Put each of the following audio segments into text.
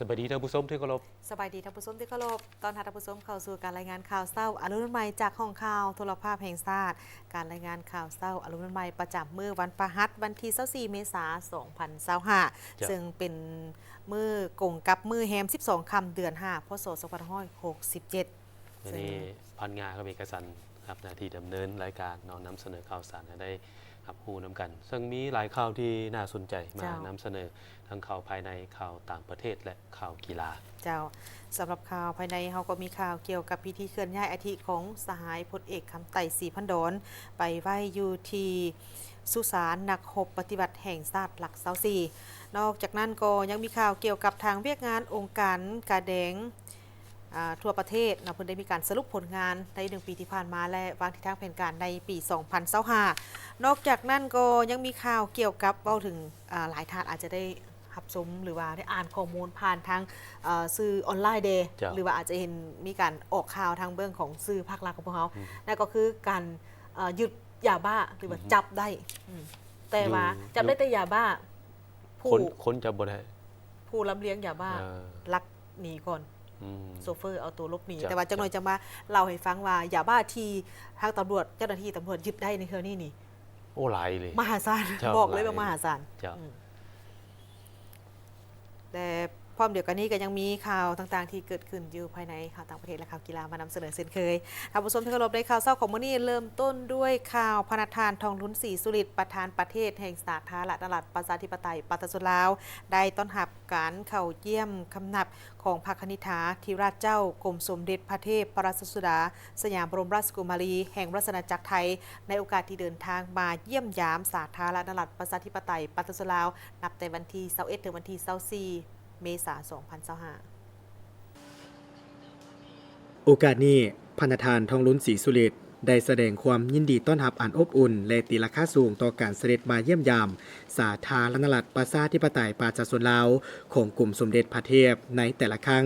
สวัสดีท่านผู้ชมที่เคารพสบายดีท่านผู้ชมที่เคารพตอนท่านผู้ชมเข้าสู่การรายงานข่าวเศร้าอรุณใหม่จากห้องข่าวโทรภาพแห่งชาติการรายงานข่าวเศร้าอรุณใหม่ประจำมื้อวันพฤหัสวันที่24เมษายน2025ซึ่งเป็นมื้อกงกับมื้อแฮม12ค่ำเดือน5พศ2567วันนี้พันงาก็มีกษันครับหน้าที่ดำเนินรายการนำเสนอข่าวสารได้รับรู้นำกัน ซึ่งมีหลายข่าวที่น่าสนใจมานำเสนอทั้งข่าวภายในข่าวต่างประเทศและข่าวกีฬาเจ้าสำหรับข่าวภายในเขาก็มีข่าวเกี่ยวกับพิธีเคลื่อนย้ายอาทิของสหายพลเอกคำไต่ศรีพันดอนไปไหว้อยู่ที่สุสานนักรบปฏิบัติแห่งชาติหลักเสาสี่นอกจากนั้นก็ยังมีข่าวเกี่ยวกับทางเวียกงานองค์การกาแดงทั่วประเทศเพิ่นได้มีการสรุปผลงานใน1ปีที่ผ่านมาและวางทิศทางแผนการในปี2025นอกจากนั้นก็ยังมีข่าวเกี่ยวกับเว้าถึงหลายท่านอาจจะได้รับชมหรือว่าได้อ่านข้อมูลผ่านทางสื่อออนไลน์เดย์หรือว่าอาจจะเห็นมีการออกข่าวทางเบื้องของสื่อภาครัฐของพวกเขานั่นก็คือการยึดยาบ้าหรือว่าจับได้แต่ว่าจับได้แต่ยาบ้าคนจับบ่ได้ผู้รับเลี้ยงยาบ้าลักหนีก่อนโซเฟอร์เอาตัวลบหนีแต่ว่าจังหน่อยจะมาเล่าให้ฟังว่ายาบ้าที่ทางตำรวจเจ้าหน้าที่ตำรวจยึดได้ในเทอนี่นี่โอ้หลายเลยมหาศาลบอกเลยว่ามหาศาลแต่พร้อมเดียวกันนี้ก็ยังมีข่าวต่างๆที่เกิดขึ้นอยู่ภายในข่าวต่างประเทศและข่าวกีฬามานำเสนอเช่นเคยท่านผู้ชมที่เคารพในข่าวเศร้าของมื้อนี้เริ่มต้นด้วยข่าวพระทานทองลุ้นศรีสุริตประธานประเทศแห่งสาธารณรัฐประชาธิปไตยปาตสุลาวได้ต้อนรับการเข้าเยี่ยมคำนับของพระคณิษฐาธิราชเจ้ากรมสมเด็จพระเทพรัตนราชสุดาสยามบรมราชกุมารีแห่งราชอาณาจักรไทยในโอกาสที่เดินทางมาเยี่ยมยามสาธารณรัฐประชาธิปไตยปาตสุลาวนับแต่วันที่21ถึงวันที่24เมษายน2025โอกาสนี้พันธานทองลุ้นศรีสุริตได้แสดงความยินดีต้อนรับอันอบอุ่นและตีราคาสูงต่อการเสด็จมาเยี่ยมยามสาธารณรัฐประชาธิปไตยประชาชนลาวของกลุ่มสมเด็จพระเทพในแต่ละครั้ง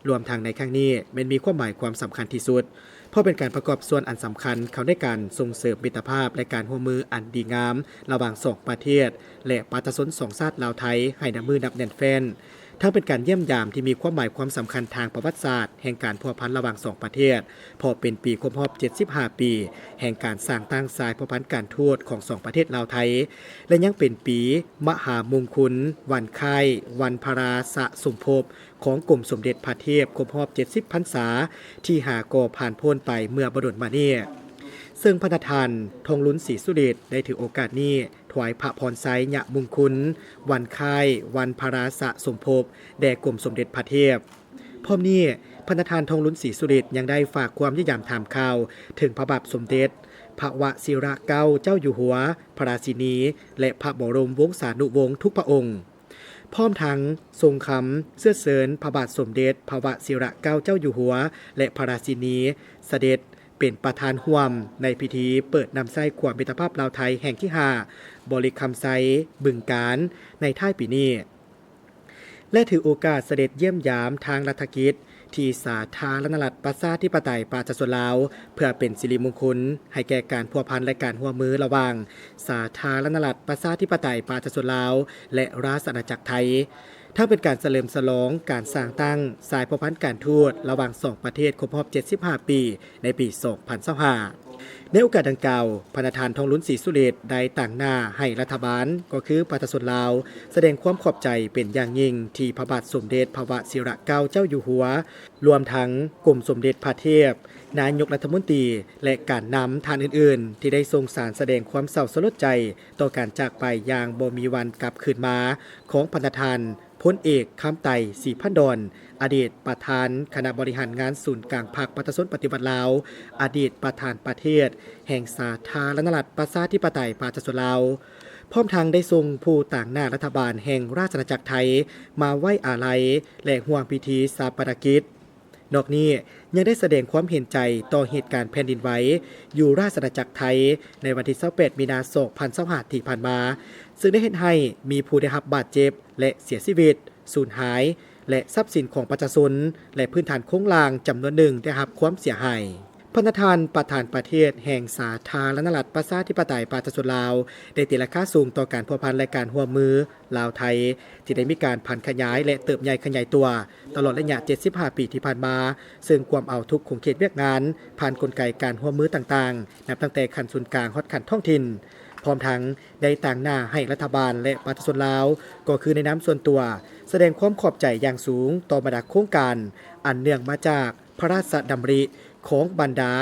รวมทั้งในครั้งนี้มันมีความหมายความสำคัญที่สุดเพราะเป็นการประกอบส่วนอันสำคัญเขาได้การส่งเสริมมิตรภาพและการร่วมมืออันดีงามระหว่างสองประเทศและประชาชนสองชาติลาวไทยให้นับมือนับแน่นแฟ้นทั้งเป็นการเยี่ยมยามที่มีความหมายความสำคัญทางประวัติศาสตร์แห่งการพัวพันระหว่างสองประเทศพอเป็นปีครบรอบ75ปีแห่งการสร้างตั้งสายพัวพันการทูตของสองประเทศลาวไทยและยังเป็นปีมหามงคลวันคล้ายวันพราสะสมภพของกรมสมเด็จพระเทพครบรอบ70พรรษาที่หาก่อผ่านพ้นไปเมื่อบ่ดลมานี้ซึ่งพระทานทองลุ้นศรีสุเดชได้ถือโอกาสนี้ถวายพระพรไซยะมงคลวันคล้ายวันพราสะสมภพแด่กรมสมเด็จพระเทพพร้อมนี้พระทานทองลุ้นศรีสุเดชยังได้ฝากความยินยามถามข่าวถึงพระบาทสมเด็จพระวชิรเกล้าเจ้าอยู่หัวพระราชินีและพระบรมวงศานุวงศ์ทุกพระองค์พร้อมทั้งทรงคำเสื้อเสริญพระบาทสมเด็จพระวชิรเกล้าเจ้าอยู่หัวและพระราชินีเสด็จเป็นประธานร่วมในพิธีเปิดนำไส้ขวบมิตรภาพลาวไทยแห่งที่5บริคำไซบึงการในท้ายปีนี้และถือโอกาสเสด็จเยี่ยมยามทางรัฐกิจที่สาธารณรัฐประชาธิปไตยประชาชนลาวเพื่อเป็นสิริมงคลให้แก่การพัวพันและการร่วมมือระหว่างสาธารณรัฐประชาธิปไตยประชาชนลาวและราชอาณาจักรไทยทั้งเป็นการเฉลิมฉลองการสร้างตั้งสายพัวพันการทูตระหว่างสองประเทศครบรอบ75ปีในปี2025ในโอกาสดังกล่าวพระทานทองลุ้นศรีสุเดชได้ต่างหน้าให้รัฐบาลก็คือประชาชนลาวแสดงความขอบใจเป็นอย่างยิ่งที่พระบาทสมเด็จพระวชิรเกล้าเจ้าอยู่หัวรวมทั้งกรมสมเด็จพระเทพนายกรัฐมนตรีและการนำทานอื่นๆที่ได้ทรงสารแสดงความเศร้าสลดใจต่อการจากไปอย่างบ่มีวันกลับคืนมาของพระทานพลเอกคำไต่ศรีพันดอนอดีตประธานคณะบริหารงานศูนย์กลางพรรคประชาชนปฏิวัติลาวอดีตประธานประเทศแห่งสาธารณรัฐประชาธิปไตยประชาชนลาวพร้อมทางได้ทรงผู้ต่างหน้ารัฐบาลแห่งราชอาณาจักรไทยมาไว้อาลัยและร่วมพิธีชาปนกิจนอกนี้ยังได้แสดงความเห็นใจต่อเหตุการณ์แผ่นดินไหวอยู่ราชอาณาจักรไทยในวันที่28มีนาคม2025ที่ผ่านมาซึ่งได้เห็นให้มีผู้ได้รับบาดเจ็บและเสียชีวิตสูญหายและทรัพย์สินของประชาชนและพื้นฐานโครงลางจำนวนหนึ่งได้รับความเสียหาย พันธทานประธานประเทศแห่งสาธารณรัฐประชาธิปไตยประชาชนลาวได้ตีราคาสูงต่อการพัวพันและการร่วมมือลาวไทยที่ได้มีการพันขยายและเติบใหญ่ขยายตัวตลอดระยะ75 ปีที่ผ่านมาซึ่งความเอาทุกของเขตเวียกงานผ่านกลไกการร่วมมือต่างๆนับตั้งแต่ขั้นศูนย์กลางฮอดขั้นท้องถิ่นพร้อมทั้งได้ต่างหน้าให้รัฐบาลและประชาชนลาวก็คือในน้ำส่วนตัวแสดงความขอบใจอย่างสูงต่อบรรดาโครงการอันเนื่องมาจากพระราชดำริของบรรดา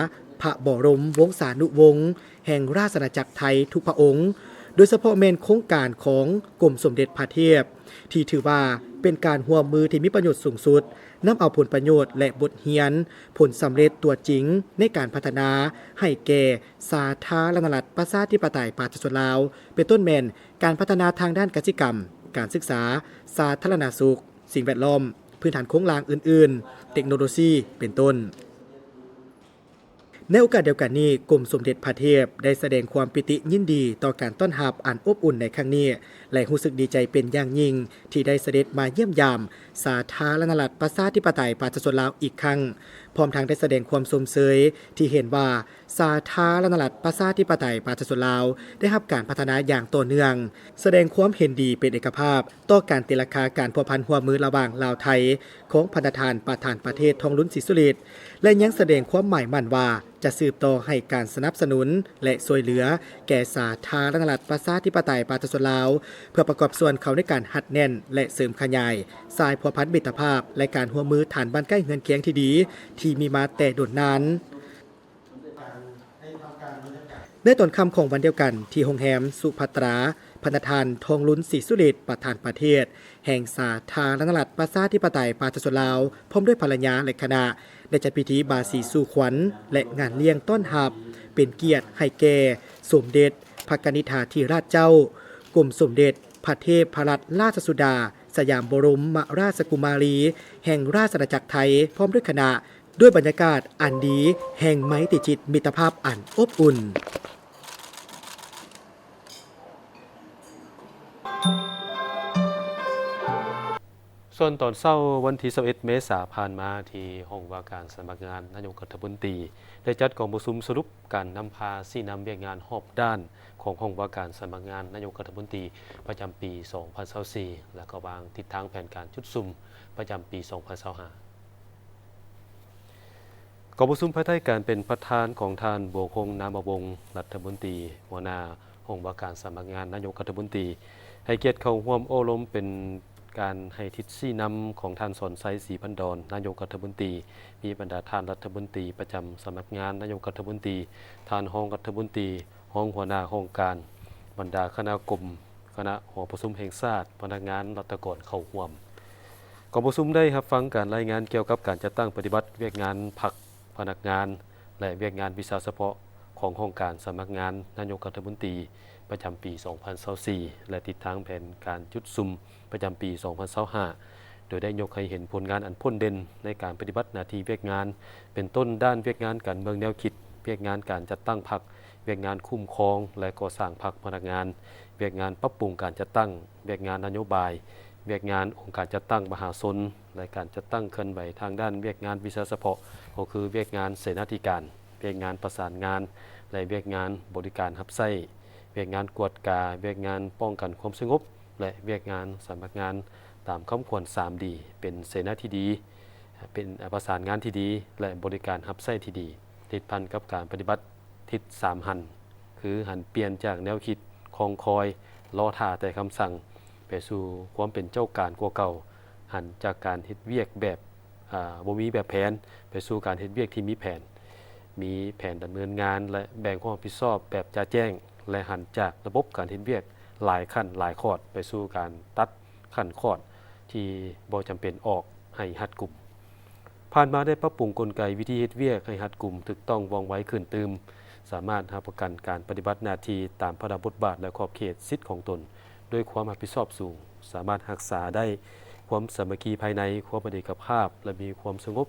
พระบรมวงศานุวงศ์แห่งราชอาณาจักรไทยทุกพระองค์โดยเฉพาะเมนโครงการของกรมสมเด็จพระเทพที่ถือว่าเป็นการร่วมมือที่มีประโยชน์สูงสุดนำเอาผลประโยชน์และบทเรียนผลสำเร็จตัวจริงในการพัฒนาให้แก่สาธารณรัฐประชาธิปไตยประชาชนลาวเป็นต้นแม่นการพัฒนาทางด้านกสิกรรมการศึกษาสาธารณสุขสิ่งแวดล้อมพื้นฐานโครงสร้างอื่นๆเทคโนโลยีเป็นต้นในโอกาสเดียวกันนี้กรมสมเด็จพระเทพได้แสดงความปิติยินดีต่อการต้อนรับอันอบอุ่นในครั้งนี้และรู้สึกดีใจเป็นอย่างยิ่งที่ได้เสด็จมาเยี่ยมยามสาธารณรัฐประชาธิปไตยประชาชนลาวอีกครั้งพร้อมทั้งได้แสดงความสมเสยที่เห็นว่าสาธารณรัฐประชาธิปไตยประชาชนลาวได้รับการพัฒนาอย่างต่อเนื่องแสดงความเห็นดีเป็นเอกภาพต่อการตีราคาการพัวพันร่วมมือระหว่างลาวไทยของพันธทานประธานประเทศทองลุ้นศรีสุฤทธิ์และยังแสดงความหมายมั่นว่าจะสืบต่อให้การสนับสนุนและช่วยเหลือแก่สาธารณรัฐประชาธิปไตยประชาชนลาวเพื่อประกอบส่วนเขาในการหัดแน่นและเสริมขยายสายพัวพันมิตรภาพและการร่วมมือฐานบ้านใกล้เฮือนเคียงที่ดีที่มีมาแต่โดนนานในตอนค่ำของวันเดียวกันที่โรงแรมสุภัตราพันธทานทองลุ้นศรีสุฤทธิ์ประธานประเทศแห่งสาธารณรัฐประชาธิปไตยประชาชนลาวพร้อมด้วยภรรยาและคณะได้จัดพิธีบาสีสู่ขวัญและงานเลี้ยงต้อนรับเป็นเกียรติให้แก่สมเด็จพระกนิษฐาธิราชเจ้ากรมสมเด็จพระเทพรัตนราชสุดาสยามบรมราชกุมารีแห่งราชอาณาจักรไทยพร้อมด้วยคณะด้วยบรรยากาศอันดีแห่งไมตรีจิตมิตรภาพอันอบอุ่นส่วนตอนเช้าวันที่21 เมษายนผ่านมาที่ห้องว่าการสำนักงานนายกรัฐมนตรีได้จัดกองประชุมสรุปการนำพาสี่นำเวียกงานรอบด้านของห้องว่าการสำนักงานนายกรัฐมนตรีประจำปี 2024 และก็วางทิศทางแผนการชุดซุ่มประจำปี 2025กองประชุมภายใต้การเป็นประธานของท่านบัวคงนามวงศ์รัฐมนตรีหัวหน้าห้องว่าการสำนักงานนายกรัฐมนตรีให้เกียรติเข้าร่วมโอ้ล้มเป็นการให้ทิศชี้นำของท่านสอนไซศรีพันดรนายกรัฐมนตรีมีบรรดาท่านรัฐมนตรีประจำสำนักงานนายกรัฐมนตรีท่านห้องรัฐมนตรีห้องหัวหน้าโครงการบรรดาคณะกรมคณะหอประชุมแห่งชาติพนักงานรัฐกรเข้าร่วมกองประชุมได้รับฟังการรายงานเกี่ยวกับการจัดตั้งปฏิบัติเวียกงานพักพนักงานและเวียกงานวิชาเฉพาะของโครงการสำนักงานนายกรัฐมนตรีประจำปี 2024 และทิศทางแผนการจุดซุ่มประจำปี 2025 โดยได้ยกให้เห็นผลงานอันพ้นเด่นในการปฏิบัติหน้าที่เวียกงานเป็นต้นด้านเวียกงานการเมืองแนวคิดเวียกงานการจัดตั้งพรรคเวียกงานคุ้มครองและก่อสร้างพรรคพนักงานเวียกงานปรับปรุงการจัดตั้งเวียกงานนโยบายเวียกงานองค์การจัดตั้งมหาชนและการจัดตั้งเคลื่อนไหวทางด้านเวียกงานวิชาเฉพาะก็คือเวียกงานเสนาธิการเวียกงานประสานงานและเวียกงานบริการรับใช้เวียกงานกวดกาเวียกงานป้องกันความสงบและเวียกงานสำนักงานตามคำควร 3D เป็นเสนาที่ดีเป็นประสานงานที่ดีและบริการรับใช้ที่ดีติดพันกับการปฏิบัติทิศ3หันคือหันเปลี่ยนจากแนวคิดคองคอยรอท่าแต่คำสั่งไปสู่ความเป็นเจ้าการกว่าเก่าหันจากการเฮ็ดเวียกแบบบ่มีแบบแผนไปสู่การเฮ็ดเวียกที่มีแผนดำเนินงานและแบ่งความรับผิดชอบแบบจะแจ้งและหันจากระบบการเฮ็ดเวียกหลายขั้นหลายคอร์ดไปสู่การตัดขั้นคอร์ดที่บ่จำเป็นออกให้รัดกุมผ่านมาได้ปรับปรุงกลไกวิธีเฮ็ดเวียกให้รัดกุมถูกต้องว่องไวขึ้นตืมสามารถรับประกันการปฏิบัติหน้าที่ตามพระราชบทบาทและขอบเขตสิทธิของตนด้วยความรับผิดชอบสูงสามารถรักษาได้ความสามัคคีภายในความเป็นเอกภาพและมีความสงบ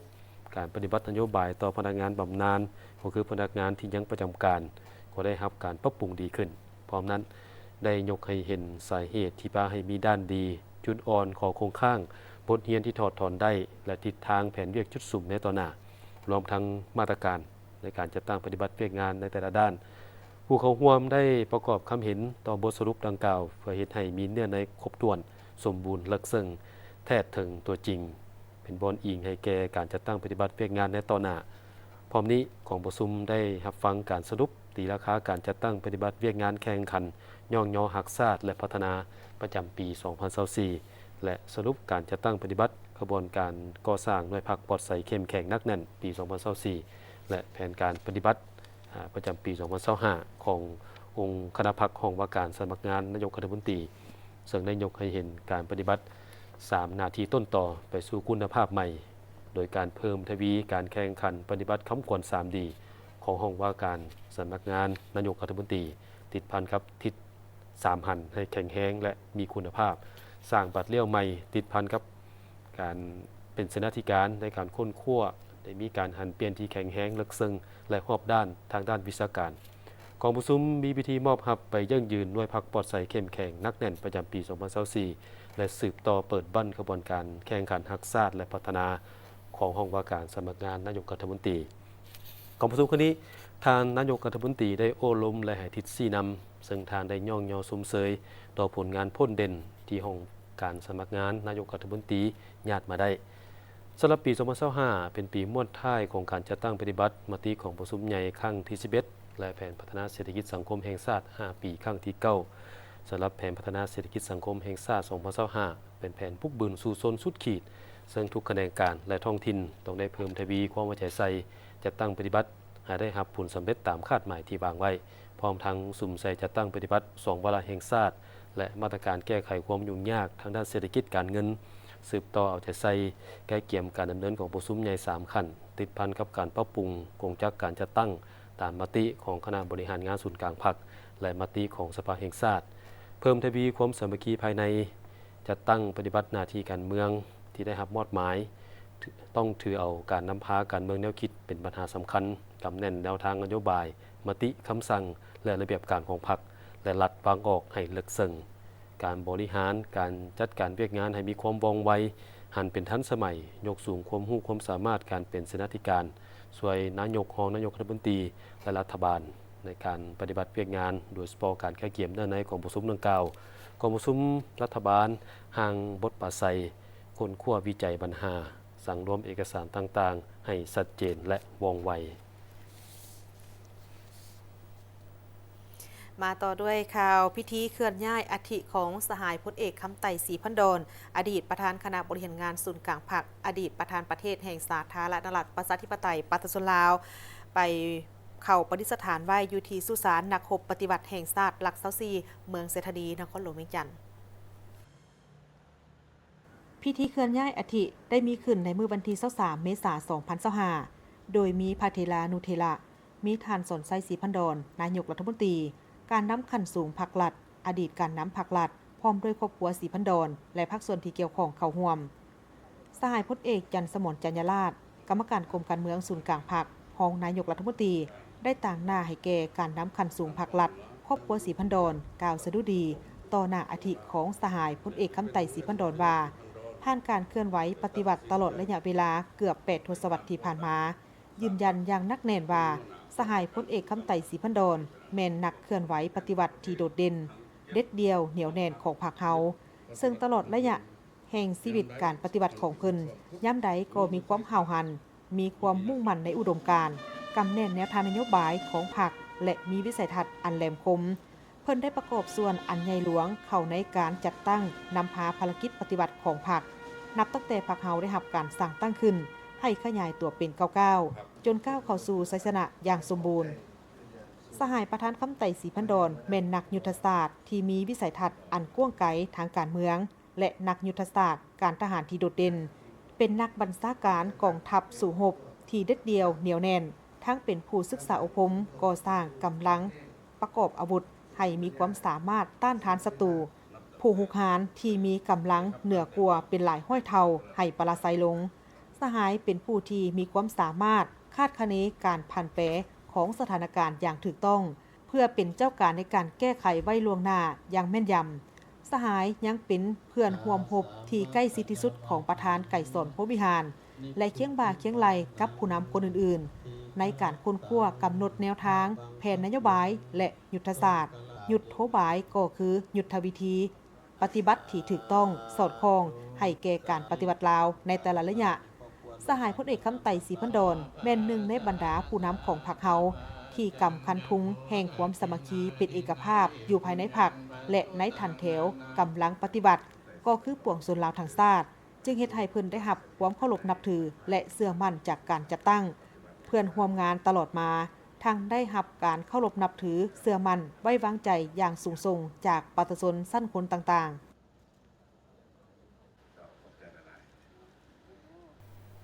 การปฏิบัตินโยบายต่อพนักงานบำนาญก็คือพนักงานที่ยังประจำการก็ได้รับการปรับปรุงดีขึ้นพร้อมนั้นได้ยกให้เห็นสาเหตุที่พาให้มีด้านดีจุดอ่อนของโครงข้างบทเรียนที่ถอดถอนได้และทิศทางแผนเวียกจุดสุ่มในต่อหน้ารวมทั้งมาตรการ ในการจัดตั้งปฏิบัติเวียกงานในแต่ละด้านผู้เข้าร่วมได้ประกอบคำเห็นต่อบทสรุปดังกล่าวเพื่อเฮ็ดให้มีเนื้อในครบถ้วนสมบูรณ์ลึกซึ้งแท้ถึงตัวจริงเป็นบอนอิงให้แก่การจัดตั้งปฏิบัติเวียกงานในต่อหน้าพร้อมนี้ของประชุมได้รับฟังการสรุปตีราคาการจัดตั้งปฏิบัติเวียกงานแข่งขันย่องย่อหักษาและพัฒนาประจำปี 2024 และสรุปการจัดตั้งปฏิบัติขบวนการก่อสร้างหน่วยพักปลอดใสเข้มแข็งนักแน่นปี 2024 และแผนการปฏิบัติประจำปี 2025 ขององค์คณะพรรคของว่าการสำนักงานนายกรัฐมนตรีซึ่งได้ยกให้เห็นการปฏิบัติ 3 หน้าที่ต้นต่อไปสู่คุณภาพใหม่โดยการเพิ่มทวีการแข่งขันปฏิบัติคำควร 3D ของห้องว่าการสำนักงานนายกรัฐมนตรีติดพันกับทิศ3 หันให้แข็งแรงและมีคุณภาพสร้างบัตรเลี้ยวใหม่ติดพันกับการเป็นเสนาธิการในการค้นคว้าได้มีการหันเปลี่ยนที่แข็งแรงลึกซึ้งและรอบด้านทางด้านวิชาการกองประชุมมีพิธีมอบรับไปยั่งยืนหน่วยพักปลอดใสเข้มแข็งนักแน่นประจำปี 2024 และสืบต่อเปิดบั้นขบวนการแข่งขันหักษาและพัฒนาของห้องว่าการสำนักงานนายกรัฐมนตรีกองประชุมครั้งนี้ทางนายกรัฐมนตรีได้โอ้ล้มและให้ทิศชี้นำซึ่งทางได้ย่องยอซุมเซยต่อผลงานพ้นเด่นที่ห้องการสำนักงานนายกรัฐมนตรีญาติมาได้สำหรับปี 2025 เป็นปีม้วนท้ายของการจัดตั้งปฏิบัติมติของประชุมใหญ่ครั้งที่ 11 และแผนพัฒนาเศรษฐกิจสังคมแห่งชาติ 5 ปีครั้งที่ 9 สำหรับแผนพัฒนาเศรษฐกิจสังคมแห่งชาติ 2025 เป็นแผนปลุกบืนสู่โซนสุดขีดซึ่งทุกคะแนนการและท้องถิ่นต้องได้เพิ่มทวีความไว้ใจใส่จัดตั้งปฏิบัติหาได้รับผลสำเร็จตามคาดหมายที่วางไว้พร้อมทั้งสุ่มใส่จัดตั้งปฏิบัติ 2 วาระแห่งชาติและมาตรการแก้ไขความยุ่งยากทางด้านเศรษฐกิจการเงินสืบต่อเอาใจใส่แก้เกี่ยมการดำเนินของประชุมใหญ่ 3 ขั้นติดพันกับการปรับปรุงกงจักการจัดตั้งตามมติของคณะบริหารงานศูนย์กลางพรรคและมติของสภาแห่งชาติเพิ่มทวีความสามัคคีภายในจัดตั้งปฏิบัติหน้าที่การเมืองที่ได้รับมอบหมายต้องถือเอาการนำพาการเมืองแนวคิดเป็นปัญหาสำคัญกำแน่นแนวทางนโยบายมติคำสั่งและระเบียบการของพรรคและรัฐวางออกให้ลึกซึ้งการบริหารการจัดการเวียกงานให้มีความว่องไวหันเป็นทันสมัยยกสูงความรู้ความสามารถการเป็นเสนาธิการช่วยนายกของนายกรัฐมนตรีและรัฐบาลในการปฏิบัติเวียกงานโดยเฉพาะการแก้เกี่ยมด้านในของประชุมดังกล่าวกองประชุมรัฐบาลห่างบทปราศัยคนขั้ววิจัยปัญหาสั่งรวมเอกสารต่างๆให้ชัดเจนและว่องไวมาต่อด้วยข่าวพิธีเคลื่อนย้ายอัฐิของสหายพลเอกคำไต่ศรีพันดรอดีตประธานคณะบริหารงานศูนย์กลางพรรคอดีตประธานประเทศแห่งสาธารณรัฐประชาธิปไตยปาตสลาวไปเข้าประดิษฐานไหว้อยู่ที่สุสานนักรบปฏิบัติแห่งชาติหลัก24เมืองเศรษฐดีนครหลวงเวียงจันทน์พิธีเคลื่อนย้ายอัฐิได้มีขึ้นในมื้อวันที่23เมษายน2025โดยมีพระเทลานุเทระมีท่านสนไซศรีพันดรนายกรัฐมนตรีการนำขั้นสูงพรรครัฐอดีตการนำพรรครัฐพร้อมด้วยครอบครัวศรีพันดรและภาคส่วนที่เกี่ยวข้องเข้าร่วมสหายพลเอกจันทร์สมรจัญญราชกรรมการกรมการเมืองศูนย์กลางพรรครองนายกรัฐมนตรีได้ต่างหน้าให้แก่การนำขั้นสูงพรรครัฐครอบครัวศรีพันดรกล่าวสดุดีต่อหน้าอัฐิของสหายพลเอกคำไต่ศรีพันดรว่าผ่านการเคลื่อนไหวปฏิบัติตลอดระยะเวลาเกือบ8 ทศวรรษที่ผ่านมายืนยันอย่างนักแน่นว่าสหายพลเอกคำไต่ศรีพันดรแม่นนักเคลื่อนไหวปฏิวัติที่โดดเด่นเด็ดเดียวเหนียวแน่นของพรรคเฮาซึ่งตลอดระยะแห่งชีวิตการปฏิบัติของเพิ่นย่ำใดก็มีความห่าวหันมีความมุ่งมั่นในอุดมการณ์กำแน่นแนวทางนโยบายของพรรคและมีวิสัยทัศน์อันแหลมคมเพิ่นได้ประกอบส่วนอันใหญ่หลวงเข้าในการจัดตั้งนำพาภารกิจปฏิบัติของพรรคนับตั้งแต่พรรคเฮาได้รับการสร้างตั้งขึ้นให้ขยายตัวเป็นก้าวจนก้าวเข้าสู่ชัยชนะอย่างสมบูรณ์สหายประธานคำไต่ศรีพันดรเป็นนักยุทธศาสตร์ที่มีวิสัยทัศน์อันกว้างไกลทางการเมืองและนักยุทธศาสตร์การทหารที่โดดเด่นเป็นนักบัญชาการกองทัพสู่รบที่เด็ดเดียวเหนียวแน่นทั้งเป็นผู้ศึกษาอบรมก่อสร้างกำลังประกอบอาวุธให้มีความสามารถต้านทานศัตรูผู้หุกหารที่มีกำลังเหนือกว่าเป็นหลายห้อยเท่าให้ปราศัยลงสหายเป็นผู้ที่มีความสามารถคาดคะเนการผันแปรของสถานการณ์อย่างถูกต้องเพื่อเป็นเจ้าการในการแก้ไขไว้ล่วงหน้าอย่างแม่นยำสหายยังเป็นเพื่อนร่วมรบที่ใกล้ชิดที่สุดของประธานไก่สนพวิหารและเคียงบ่าเคียงไหลกับผู้นำคนอื่นๆ ในการค้นคว้ากำหนดแนวทางแผนนโยบายและยุทธศาสตร์ยุทธบายก็คือยุทธวิธีปฏิบัติที่ถูกต้องสอดคล้องให้แก่การปฏิบัติลาวในแต่ละระยะสหายพลเอกคำไต่ศรีพันดรแม่นหนึ่งในบรรดาผู้นำของพรรคเฮาที่กำคันทุงแห่งความสามัคคีเป็นเอกภาพอยู่ภายในพรรคและในทันแถวกำลังปฏิบัติก็คือปวงชนลาวทั้งชาติจึงเฮ็ดให้เพิ่นได้รับความเคารพนับถือและเชื่อมั่นจากการจัดตั้งเพื่อนร่วมงานตลอดมาทั้งได้รับการเคารพนับถือเชื่อมั่นไว้วางใจอย่างสูงส่งจากประชาชนชั้นคนต่างๆ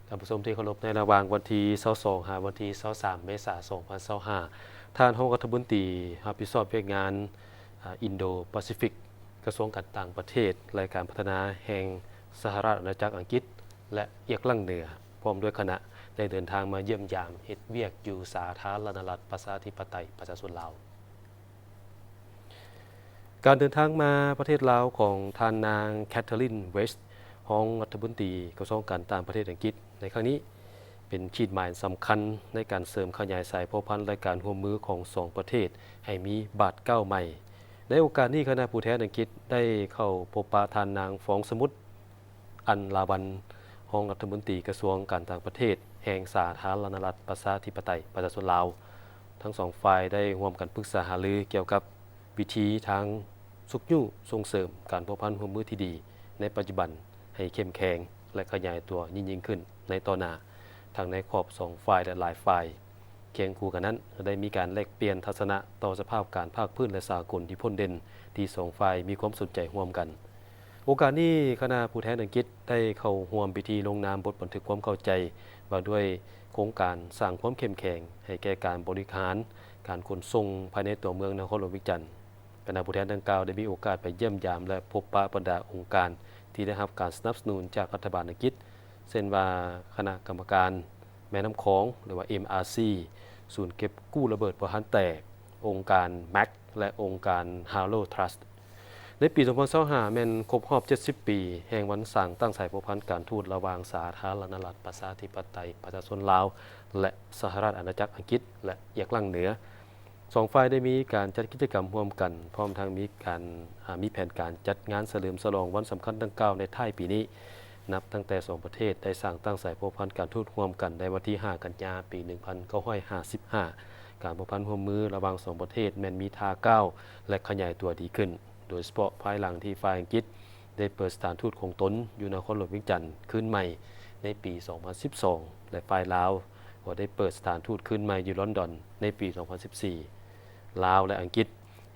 ท่านผู้ชมที่เคารพในระหว่างวันที่22หาวันที่23เมษายน2025ท่านรองรัฐมนตรีรับผิดชอบเรื่องงานอินโดแปซิฟิกกระทรวงการต่างประเทศและการพัฒนาแห่งสหรัฐอาณาจักรอังกฤษและเอียกลั่งเหนือพร้อมด้วยคณะได้เดินทางมาเยี่ยมยามเฮ็ดเวียกอยู่สาธารณรัฐประชาธิปไตยประชาชนลาวการเดินทางมาประเทศลาวของท่านนางแคทเธอรีนเวสต์รองรัฐมนตรีกระทรวงการต่างประเทศอังกฤษในครั้งนี้เป็นขีดหมายสำคัญในการเสริมขยายสายพัวพันธ์และการร่วมมือของสองประเทศให้มีบาทเก้าใหม่ในโอกาสนี้คณะผู้แทนอังกฤษได้เข้าพบปะท่านนางฟองสมุทรอันลาวันรองรัฐมนตรีกระทรวงการต่างประเทศแห่งสาธารณรัฐประชาธิปไตยประชาชนลาวทั้งสองฝ่ายได้ร่วมกันปรึกษาหารือเกี่ยวกับวิธีทางสุขยุ่ส่งเสริมการพัวพันธ์ร่วมมือที่ดีในปัจจุบันให้เข้มแข็งและขยายตัวยิ่งขึ้นในต่อหน้าทั้งในขอบ2ฝ่ายและหลายฝ่ายเคียงคู่กันนั้นได้มีการแลกเปลี่ยนทัศนะต่อสภาพการภาคพื้นและสากลที่พ้นเด่นที่2ฝ่ายมีความสนใจร่วมกันโอกาสนี้คณะผู้แทนอังกฤษได้เข้าร่วมพิธีลงนามบทบันทึกความเข้าใจว่าด้วยโครงการสร้างความเข้มแข็งให้แก่การบริหารการขนส่งภายในตัวเมืองนครหลวงวิจันทร์คณะผู้แทนดังกล่าวได้มีโอกาสไปเยี่ยมยามและพบปะบรรดาองค์การที่ได้รับการสนับสนุนจากรัฐบาลอังกฤษเช่นว่าคณะกรรมการแม่น้ำคองหรือว่า MRC ศูนย์เก็บกู้ระเบิดบ่ทันแตกองค์การ MAC และองค์การ Harlow Trust ในปี 2025แม่นครบรอบ 70 ปีแห่งวันสร้างตั้งสายพัวพันธ์การทูตระหว่างสาธารณรัฐประชาธิปไตยประชาชนลาวและสหรัฐอาณาจักรอังกฤษและเอียกลั่งเหนือสองฝ่ายได้มีการจัดกิจกรรมร่วมกันพร้อมทั้งมีแผนการจัดงานเฉลิมฉลองวันสำคัญดังกล่าวในท้ายปีนี้นับตั้งแต่2ประเทศได้สร้างตั้งสายพัวพันธ์การทูตร่วมกันในวันที่ 5 กันยายน ปี 1955 การพัวพันธ์ร่วมมือระหว่าง2ประเทศแม้นมีท่าก้าวและขยายตัวดีขึ้นโดยเฉพาะภายหลังที่ฝ่ายอังกฤษได้เปิดสถานทูตของตนอยู่นครหลวงวิจันทร์ขึ้นใหม่ในปี 2012 และฝ่ายลาวก็ได้เปิดสถานทูตขึ้นใหม่อยู่ลอนดอนในปี 2014 ลาวและอังกฤษ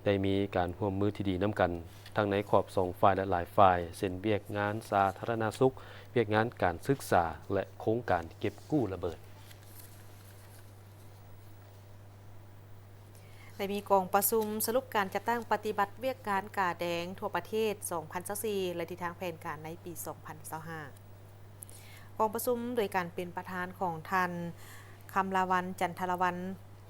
ได้มีการร่วมมือที่ดีน้ำกันทั้งในขอบ2ฝ่ายและหลายฝ่ายเช่นเวียกงานสาธารณสุขเวียกงานการศึกษาและโครงการเก็บกู้ระเบิดได้มีกองประชุมสรุปการจัดตั้งปฏิบัติเวียกการกาแดงทั่วประเทศ 2024 และทิศทางแผนการในปี 2025 กองประชุมโดยการเป็นประธานของท่านคำลาวันจันทรวรรณ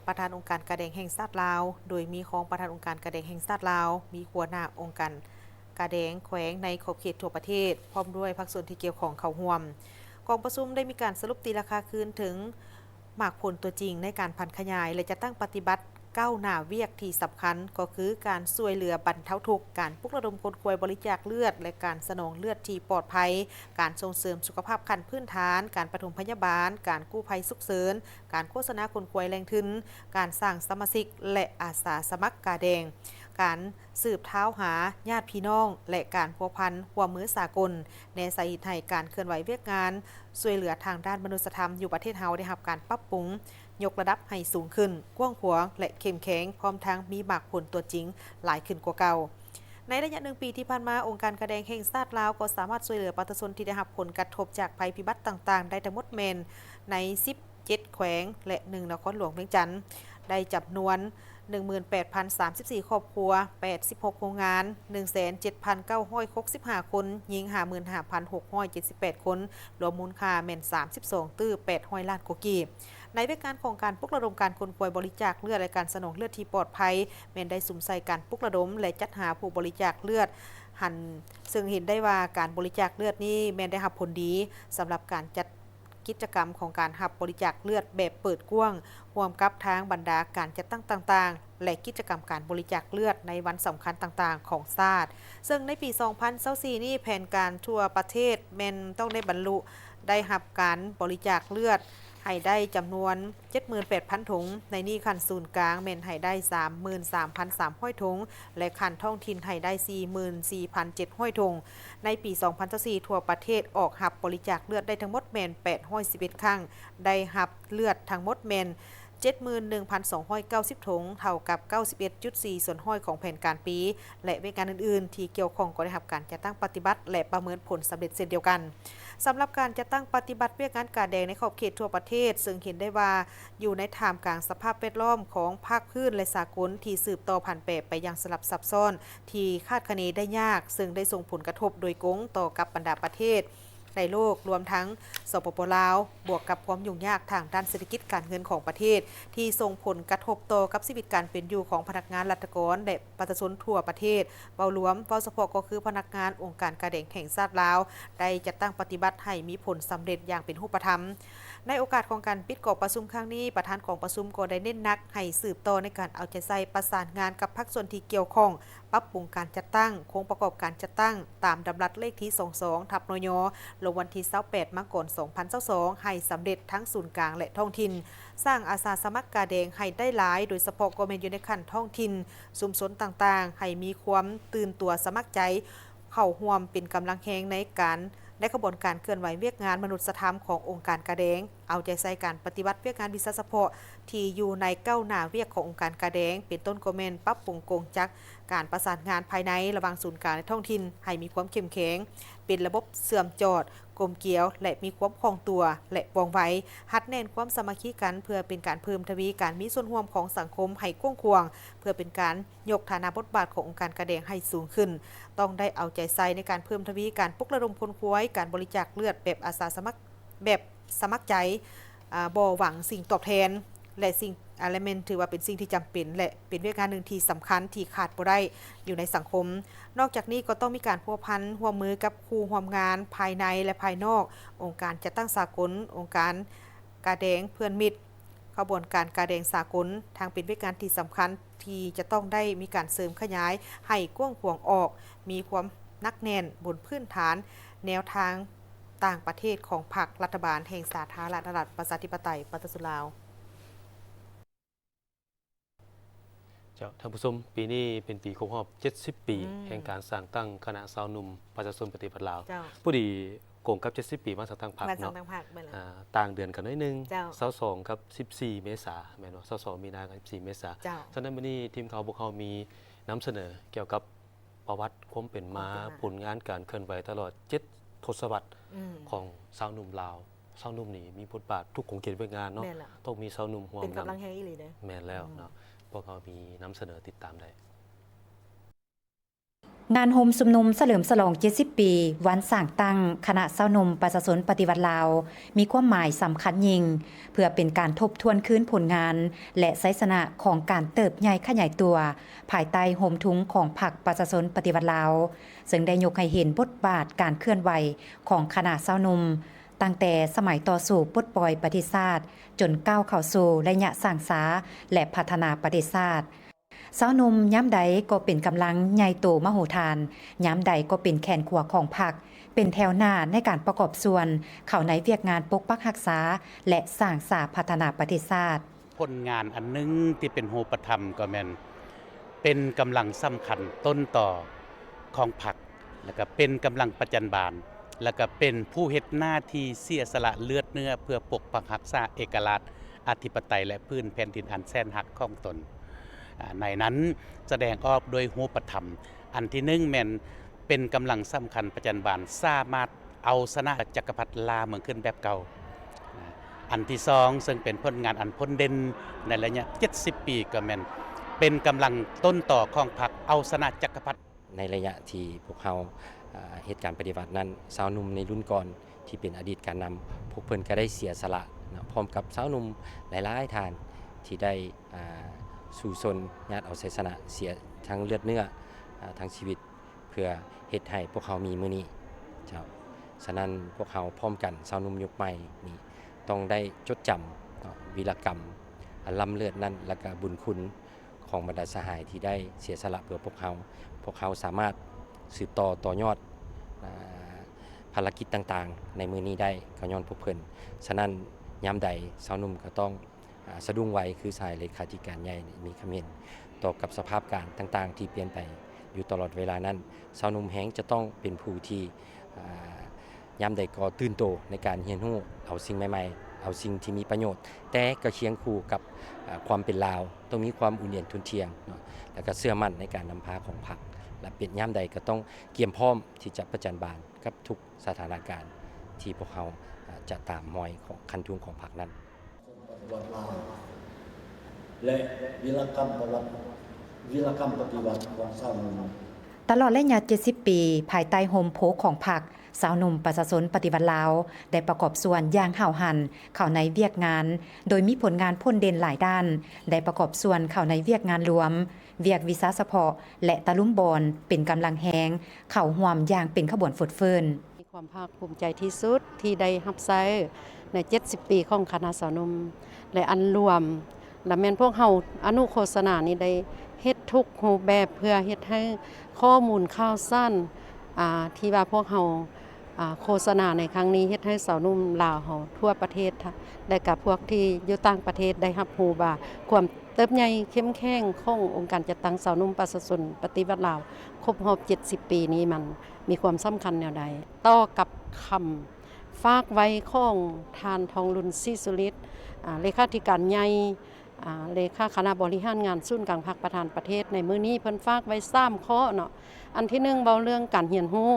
ประธานองค์การกาแดงแห่งชาติลาวโดยมีของประธานองค์การกาแดงแห่งชาติลาวมีหัวหน้าองค์การกาแดงแขวงในขอบเขตทั่วประเทศพร้อมด้วยภาคส่วนที่เกี่ยวข้องเข้าร่วมกองประชุมได้มีการสรุปตีราคาคืนถึงหมากผลตัวจริงในการพันขยายและจะตั้งปฏิบัติก้าวหน้าเวียกที่สำคัญก็คือการช่วยเหลือบรรเทาทุกข์การปลุกระดมคนป่วยบริจาคเลือดและการสนองเลือดที่ปลอดภัยการส่งเสริมสุขภาพขั้นพื้นฐานการปฐมพยาบาลการกู้ภัยฉุกเฉินการโฆษณาคนป่วยแรงทึนการสร้างสมาชิกและอาสาสมัครกาแดงการสืบเท้าหาญาติพี่น้องและการพัวพันหัวมือสากลในสาเหตุให้การเคลื่อนไหวเวียกงานช่วยเหลือทางด้านมนุษยธรรมอยู่ประเทศเฮาได้รับการปรับปรุงยกระดับให้สูงขึ้นกว้างขวางและเข้มแข็งพร้อมทั้งมีหมากผลตัวจริงหลายขึ้นกว่าเก่าในระยะ1 ปีที่ผ่านมาองค์การกาแดงแห่งชาติลาวก็สามารถช่วยเหลือประชาชนที่ได้รับผลกระทบจากภัยพิบัติต่างๆได้ทั้งหมดแม่นใน17แขวงและ1นครหลวงเวียงจันทน์ได้จำนวน 18,034 ครอบครัว86โรงงาน 17,965 คนหญิง 55,678 คนรวมมูลค่าแม่น32.800 ล้านกว่ากีบในเวการของการปลุกระดมการคนป่วยบริจาคเลือดและการสนองเลือดที่ปลอดภัยแม่นได้สุ่มใส่การปลุกระดมและจัดหาผู้บริจาคเลือดซึ่งเห็นได้ว่าการบริจาคเลือดนี้แม่นได้รับผลดีสำหรับการจัด กิจกรรมของการรับบริจาคเลือดแบบเปิดกว้างร่วมกับทางบรรดาการจัดตั้งต่างๆและกิจกรรมการบริจาคเลือดในวันสำคัญต่างๆของชาติซึ่งในปี 2024 นี้แผนการทั่วประเทศแม่นต้องได้บรรลุได้รับการบริจาคเลือดให้ได้จำนวน 78,000 ถุงในนี้คันศูนย์กลางแม่นให้ได้ 33,300 ถุงและคันท้องถิ่นให้ได้ 44,700 ถุงในปี 2024 ทั่วประเทศออกรับบริจาคเลือดได้ทั้งหมดแม่น811 ครั้งได้รับเลือดทั้งหมดแม่น 71,290 ถุงเท่ากับ 91.4 ส่วนห้อยของแผนการปี และเวการอื่นๆ ที่เกี่ยวข้องก็ได้รับการจัดตั้งปฏิบัติและประเมินผลสำเร็จเช่นเดียวกันสำหรับการจัดตั้งปฏิบัติเวียกงานกาแดงในขอบเขตทั่วประเทศซึ่งเห็นได้ว่าอยู่ในท่ามกลางสภาพแวดล้อมของภาคพื้นและสากลที่สืบต่อผ่านแปรไปอย่างสลับซับซ้อนที่คาดคะเนได้ยากซึ่งได้ส่งผลกระทบโดยกงต่อกับบรรดาประเทศในโลกรวมทั้งสปป.ลาวบวกกับความยุ่งยากทางด้านเศรษฐกิจการเงินของประเทศที่ส่งผลกระทบต่อกับชีวิตการเป็นอยู่ของพนักงานรัฐกรและประชาชนทั่วประเทศเว้ารวมเว้าเฉพาะก็คือพนักงานองค์การกาแดงแห่งชาติลาวได้จัดตั้งปฏิบัติให้มีผลสำเร็จอย่างเป็นรูปธรรมในโอกาสของการปิดกอบประชุมครั้งนี้ประธานของประชุมก็ได้เน้นหนักให้สืบต่อในการเอาใจใส่ประสานงานกับภาคส่วนที่เกี่ยวข้องปรับปรุงการจัดตั้งโครงประกอบการจัดตั้งตามดำรัสเลขที่ 22/นย.ลงวันที่ 28 มกราคม 2022ให้สำเร็จทั้งศูนย์กลางและท้องถิ่นสร้างอาสาสมัครกาแดงให้ได้หลายโดยเฉพาะกเมนอยู่ในขั้นท้องถิ่นชุมชนต่างๆให้มีความตื่นตัวสมัครใจเข้าร่วมเป็นกำลังแรงในกระบวนการเคลื่อนไหวเวียกงานมนุษยธรรมขององค์การกาแดงเอาใจใส่การปฏิบัติเวียกงานวิสาเฉพาะที่อยู่ในก้าวหน้าเวียกขององค์การกาแดงเป็นต้นกเมนปรับปรุงกงจักการประสานงานภายในระหว่างศูนย์กลางและท้องถิ่นให้มีความเข้มแข็งเป็นระบบเสื่อมจอดกลมเกลียวและมีความคล่องตัวและว่องไวหัดแน่นความสามัคคีกันเพื่อเป็นการเพิ่มทวีการมีส่วนร่วมของสังคมให้กว้างขวางเพื่อเป็นการยกฐานะบทบาทขององค์การกาแดงให้สูงขึ้นต้องได้เอาใจใส่ในการเพิ่มทวีการปลุกระดมคนควยการบริจาคเลือดแบบอาสาสมัครแบบสมัครใจบ่หวังสิ่งตอบแทนและสิ่งอะไรเมนถือว่าเป็นสิ่งที่จำเป็นและเป็นเรื่องงานหนึ่งที่สำคัญที่ขาดบ่ได้อยู่ในสังคมนอกจากนี้ก็ต้องมีการพัวพันร่วมมือกับคู่ร่วมงานภายในและภายนอกองค์การจัดตั้งสากลองค์การกาแดงเพื่อนมิตรขบวนการกาแดงสากลทางเป็นเรื่องงานที่สำคัญที่จะต้องได้มีการเสริมขยายให้กว้างขวางออกมีความนักแน่นบนพื้นฐานแนวทางต่างประเทศของพรรครัฐบาลแห่งสาธารณรัฐประชาธิปไตยประชาชนลาวท่านผู้ชมปีนี้เป็นปีครบรอบ70 ปีแห่งการสร้างตั้งคณะสาวหนุ่มประชาชนปฏิบัติลาวผู้ดีโกงกับ70 ปีมาสร้างตั้งพรรคเนาะต่างเดือนกันน้อยนึง22กับ14 เมษายนแม่นว่า22มีนาคม14 เมษายนฉะนั้นวันนี้ทีมข่าวพวกเขามีนำเสนอเกี่ยวกับประวัติความเป็นมาผลงานการเคลื่อนไหวตลอด7 ทศวรรษของสาวหนุ่มลาวสาวหนุ่มนี่มีบทบาททุกของเขตเวียกงานเนาะต้องมีสาวหนุ่มห่วงนำเป็นกำลังแห่งอีหลีเด้อแม่นแล้วเนาะพวกเขามีนำเสนอติดตามได้งานโฮมชุมนุมเฉลิมฉลอง70 ปีวันสร้างตั้งคณะสาวหนุ่มประชาชนปฏิวัติลาวมีความหมายสำคัญยิ่งเพื่อเป็นการทบทวนคืนผลงานและไสยชนะของการเติบใหญ่ขยายตัวภายใต้โฮมทุงของพรรคประชาชนปฏิวัติลาวซึ่งได้ยกให้เห็นบทบาทการเคลื่อนไหวของคณะสาวหนุ่มตั้งแต่สมัยต่อสู้ปลดปล่อยประวัติศาสตร์จนก้าวเข้าสู่ระยะสร้างสาและพัฒนาประวัติศาสตร์สาวหนุ่มย้ำใดก็เป็นกำลังใหญ่โตมโหฬารย้ำใดก็เป็นแขนขวาของพรรคเป็นแถวหน้าในการประกอบส่วนเข้าในเวียกงานปกปักรักษาและสร้างสาพัฒนาประวัติศาสตร์ผลงานอันนึงที่เป็นโฮปธรรมก็แม่นเป็นกำลังสำคัญต้นต่อของพรรคแล้วก็เป็นกำลังประจันบานแล้วก็เป็นผู้เฮ็ดหน้าที่เสียสละเลือดเนื้อเพื่อปกปักรักษาเอกราชอธิปไตยและพื้นแผ่นดินอันแสนรักของตนในนั้นแสดงออกโดยรูปธรรมอันที่1แม่นเป็นกำลังสำคัญประจันบานสามารถเอาชนะจักรพรรดิลาเมืองขึ้นแบบเก่าอันที่2ซึ่งเป็นผลงานอันพ้นเด่นในระยะ70 ปีก็แม่นเป็นกำลังต้นต่อของพรรคเอาชนะจักรพรรดิในระยะที่พวกเราเหตุการณ์ปฏิวัตินั้นสาวหนุ่มในรุ่นก่อนที่เป็นอดีตการนำพวกเพิ่นก็ได้เสียสละพร้อมกับสาวหนุ่มหลายๆท่านที่ได้สู่ชนญาติเอาชัยชนะเสียทั้งเลือดเนื้อทั้งชีวิตเพื่อเฮ็ดให้พวกเขามีมื้อนี้เจ้าฉะนั้นพวกเขาพร้อมกันสาวหนุ่มยุคใหม่นี่ ต้องได้จดจำเนาะวีรกรรมอันล้ำเลิศนั้นและก็บุญคุณของบรรดาสหายที่ได้เสียสละเพื่อพวกเขาสามารถสืบต่อยอดภารกิจต่างๆในมือนี้ได้ก็ย้อนพวกเพิ่นฉะนั้นยามใดสาวหนุ่มก็ต้องสะดุ้งไว้คือสายเลขาธิการใหญ่มีคำเห็นต่อกับสภาพการต่างๆที่เปลี่ยนไปอยู่ตลอดเวลานั้นสาวหนุ่มแฮงจะต้องเป็นผู้ที่ยามใดก็ตื่นโตในการเรียนรู้เอาสิ่งใหม่ๆเอาสิ่งที่มีประโยชน์แต่ก็เคียงคู่กับความเป็นลาวต้องมีความอุ่นเย็นทุนเทียงเนาะแล้วก็เชื่อมั่นในการนำพาของพรรคและเป็นยามใดก็ต้องเตรียมพร้อมที่จะประจันบานกับทุกสถานการณ์ที่พวกเขาจะตามมอยของคันทุนของพรรคนั้น และวีรกรรมปฏิวัติของชาวนุ่ม ตลอดระยะ70 ปีภายใต้โฮมโพกของพรรคสาวหนุ่มประชาชนปฏิวัติลาวได้ประกอบส่วนอย่างห่าวหันเข้าในเวียกงานโดยมีผลงานพ้นเด่นหลายด้านได้ประกอบส่วนเข้าในเวียกงานรวมเวียกวิสาเฉพาะและตะลุมบอนเป็นกำลังแหงเข้าร่วมอย่างเป็นขบวนฝุดเฟินมีความภาคภูมิใจที่สุดที่ได้รับใช้ใน70 ปีของคณะสาวหนุ่มและอันรวมและแม่นพวกเฮาอนุโฆษณานี้ได้เฮ็ดทุกรูปแบบเพื่อเฮ็ดให้ข้อมูลข่าวสารที่ว่าพวกเฮาโฆษณาในครั้งนี้เฮ็ดให้สาวหนุ่มลาวเฮาทั่วประเทศได้กับพวกที่อยู่ต่างประเทศได้รับรู้ว่าความเติบใหญ่เข้มแข็งขององค์การจัดตั้งสาวหนุ่มประชาชนปฏิวัติลาวครบรอบ70 ปีนี้มันมีความสำคัญแนวใดต่อกับคำฝากไว้ของทานทองลุนศรีสุฤทธิ์เลขาธิการใหญ่เลขาคณะบริหารงานศูนย์กลางภาคประธานประเทศในมื้อนี้เพิ่นฝากไว้3ข้อเนาะอันที่1เว้าเรื่องการเรียนรู้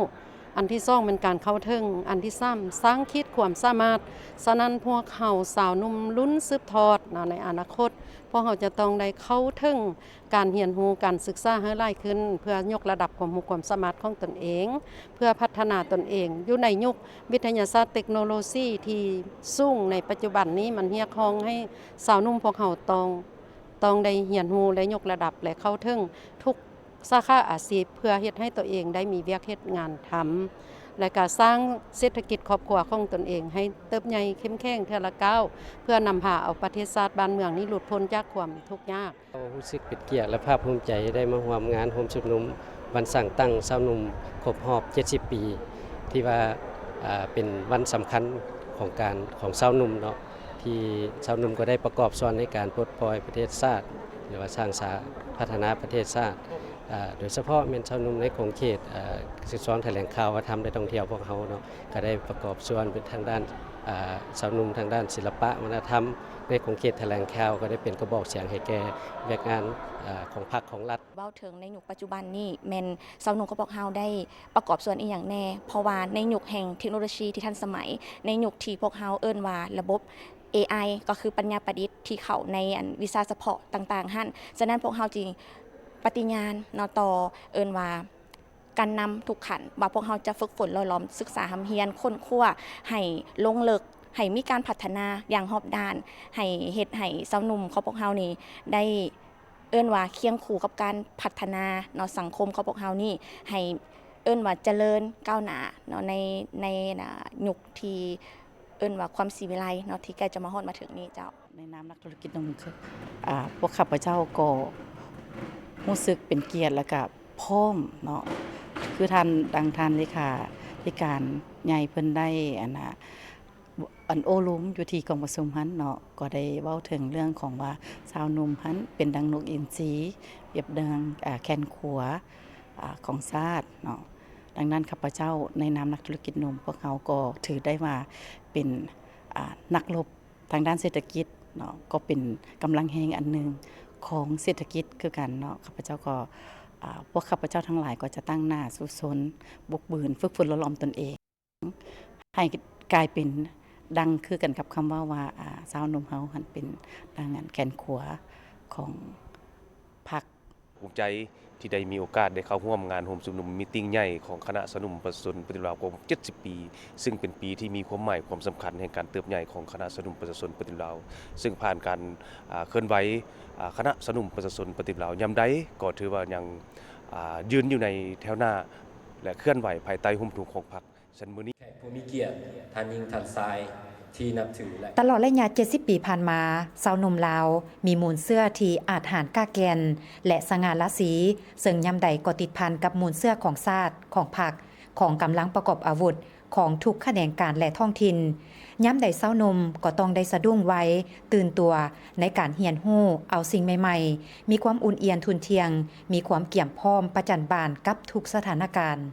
อันที่2เป็นการเข้าถึงอันที่3สร้างคิดความสามารถฉะนั้นพวกเฮาสาวหนุ่มรุ่นสืบทอดในอนาคตพวกเฮาจะต้องได้เข้าถึงการเรียนรู้การศึกษาให้หลายขึ้นเพื่อยกระดับความรู้ความสามารถของตนเองเพื่อพัฒนาตนเองอยู่ในยุควิทยาศาสตร์เทคโนโลยีที่สูงในปัจจุบันนี้มันเรียกร้องให้สาวหนุ่มพวกเฮาต้องได้เรียนรู้และยกระดับและเข้าถึงทุกสาขาอาชีพเพื่อเฮ็ดให้ตัวเองได้มีเวียกเฮ็ดงานทำและก็สร้างเศรษฐกิจครอบครัวของตนเองให้เติบใหญ่เข้มแข็งเทื่อละก้าวเพื่อนำพาเอาประเทศชาติบ้านเมืองนี้หลุดพ้นจากความทุกข์ยากรู้สึกเป็นเกียรติและภาคภูมิใจได้มาร่วมงานโฮมชุมนุมวันสั่งตั้งสาวหนุ่มครบรอบ70 ปีที่ว่าเป็นวันสำคัญของสาวหนุ่มเนาะที่สาวหนุ่มก็ได้ประกอบส่วนในการปลดปล่อยประเทศชาติหรือว่าสร้างสาพัฒนาประเทศชาติโดยเฉพาะเป็นชาวหนุ่มในของเขต12แถลงข่าวว่าทำได้ท่องเที่ยวพวกเขาเนาะก็ได้ประกอบส่วนเป็นทางด้านสาวหนุ่มทางด้านศิลปะวัฒนธรรมในของเขตแถลงข่าวก็ได้เป็นกระบอกเสียงให้แก่เวียกงานของพรรคของรัฐเว้าถึงในยุคปัจจุบันนี้แม่นสาวหนุ่มก็บอกเฮาได้ประกอบส่วนอีหยังแน่เพราะว่าในยุคแห่งเทคโนโลยีที่ทันสมัยในยุคที่พวกเฮาเอิ้นว่าระบบ AI ก็คือปัญญาประดิษฐ์ที่เข้าในวิชาเฉพาะต่างๆหั่นฉะนั้นพวกเฮาจริงปฏิญาณเนาะต่อเอิ้นว่าการนำทุกขันว่าพวกเราจะฝึกฝนหล่อหลอมศึกษาหำเฮียนค้นคว้าให้ลงลึกให้มีการพัฒนาอย่างรอบด้านให้เฮ็ดให้สาวหนุ่มของพวกเรานี่ได้เอิ้นว่าเคียงคู่กับการพัฒนาเนาะสังคมของพวกเรานี่ให้เอิ้นว่าเจริญก้าวหน้าเนาะในยุคที่เอิ้นว่าความศิวิไลเนาะที่ใกล้จะมาฮอดมาถึงนี้เจ้าในนามนักธุรกิจนมคือพวกข้าพเจ้าก็รู้สึกเป็นเกียรติและก็พร้อมเนาะคือท่านเลขาธิการใหญ่เพิ่นได้อันโอลุมอยู่ที่กองประชุมหันเนาะก็ได้เว้าถึงเรื่องของว่าสาวหนุ่มหันเป็นดังนกอินทรีเปรียบดังแขนขวาของชาติเนาะดังนั้นข้าพเจ้าในนามนักธุรกิจนมพวกเขาก็ถือได้ว่าเป็นนักรบทางด้านเศรษฐกิจเนาะก็เป็นกำลังแห่งอันหนึ่งของเศรษฐกิจคือกันเนาะข้าพเจ้าก็พวกข้าพเจ้าทั้งหลายก็จะตั้งหน้าสู้ซนบุกบืนฝึกฝนหล่อหลอมตนเองให้กลายเป็นดังคือกันกับคำว่าสาวหนุ่มเฮาหันเป็นดังนั้นแขนขวาของพรรคภูมิใจที่ได้มีโอกาสได้เข้าร่วมงานโฮมชุมนุมมีตติ้งใหญ่ของคณะสาวหนุ่มประชาชนปฏิวัติลาวครบ70 ปีซึ่งเป็นปีที่มีความหมายความสำคัญแห่งการเติบใหญ่ของคณะสาวหนุ่มประชาชนปฏิวัติลาวซึ่งผ่านการเคลื่อนไหวคณะสาวหนุ่มประชาชนปฏิวัติลาวยามใดก็ถือว่ายังยืนอยู่ในแถวหน้าและเคลื่อนไหวภายใต้ห่มถุงของพรรคฉันมื้อนี้ผู้มีเกียรติท่านยิงท่านทราย ที่นับถือและ ตลอดระยะ70 ปีผ่านมาสาวหนุ่มลาว มีมูลเสื้อที่อาจหารกล้าแกน และสง่าราศีซึ่งยามใดก็ติดพันกับมูลเสื้อของชาติของพรรคของกำลังประกอบอาวุธ ของทุกแขนงการและท้องถิ่นยามใดสาวหนุ่มก็ต้องได้สะดุ้งไว้ ตื่นตัวในการเรียนรู้เอาสิ่งใหม่ๆ มีความอุ่นเอียนทุนเทียง มีความเกี่ยมพร้อมประจันบานกับทุกสถานการณ์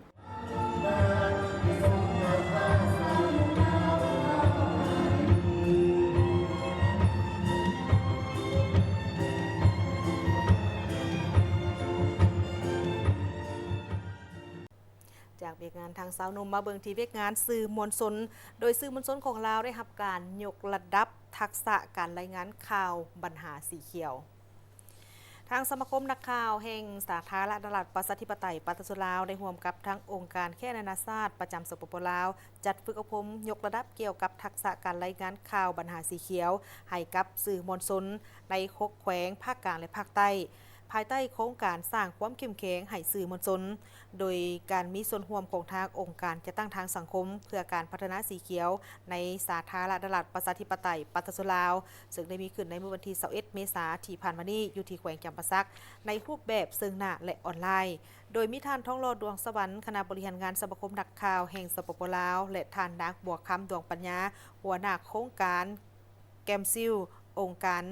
จากเวียกงานทางสาวหนุ่มมาเบิงที่เวียกงานสื่อมวลชนโดยสื่อมวลชนของลาวได้รับการยกระดับทักษะการรายงานข่าวปัญหาสีเขียว ทางสมาคมนักข่าวแห่งสาธารณรัฐประชาธิปไตยปฏิรูปลาวได้ร่วมกับทั้งองค์การแค่นานาชาติประจำสปปลาวจัดฝึกอบรมยกระดับเกี่ยวกับทักษะการรายงานข่าวปัญหาสีเขียวให้กับสื่อมวลชนใน6แขวงภาคกลางและภาคใต้ภายใต้โครงการสร้างความเข้มแข็งให้สื่อมวลชนโดยการมีส่วนร่วมของทางองค์การจะตั้งทางสังคมเพื่อการพัฒนาสีเขียวในสาธารณรัฐประชาธิปไตยปฏิรูปลาวซึ่งได้มีขึ้นในเมื่อวันที่21 เมษายนที่ผ่านมานี้อยู่ที่แขวงจำปาสักในรูปแบบซึ่งหน้าและออนไลน์โดยมีท่านท้องโลดดวงสวรรค์คณะบริหารงานสมาคมนักข่าวแห่งสปปลาวและท่านนางบัวคำดวงปัญญาหัวหน้าโครงการแกมซิลองค์การ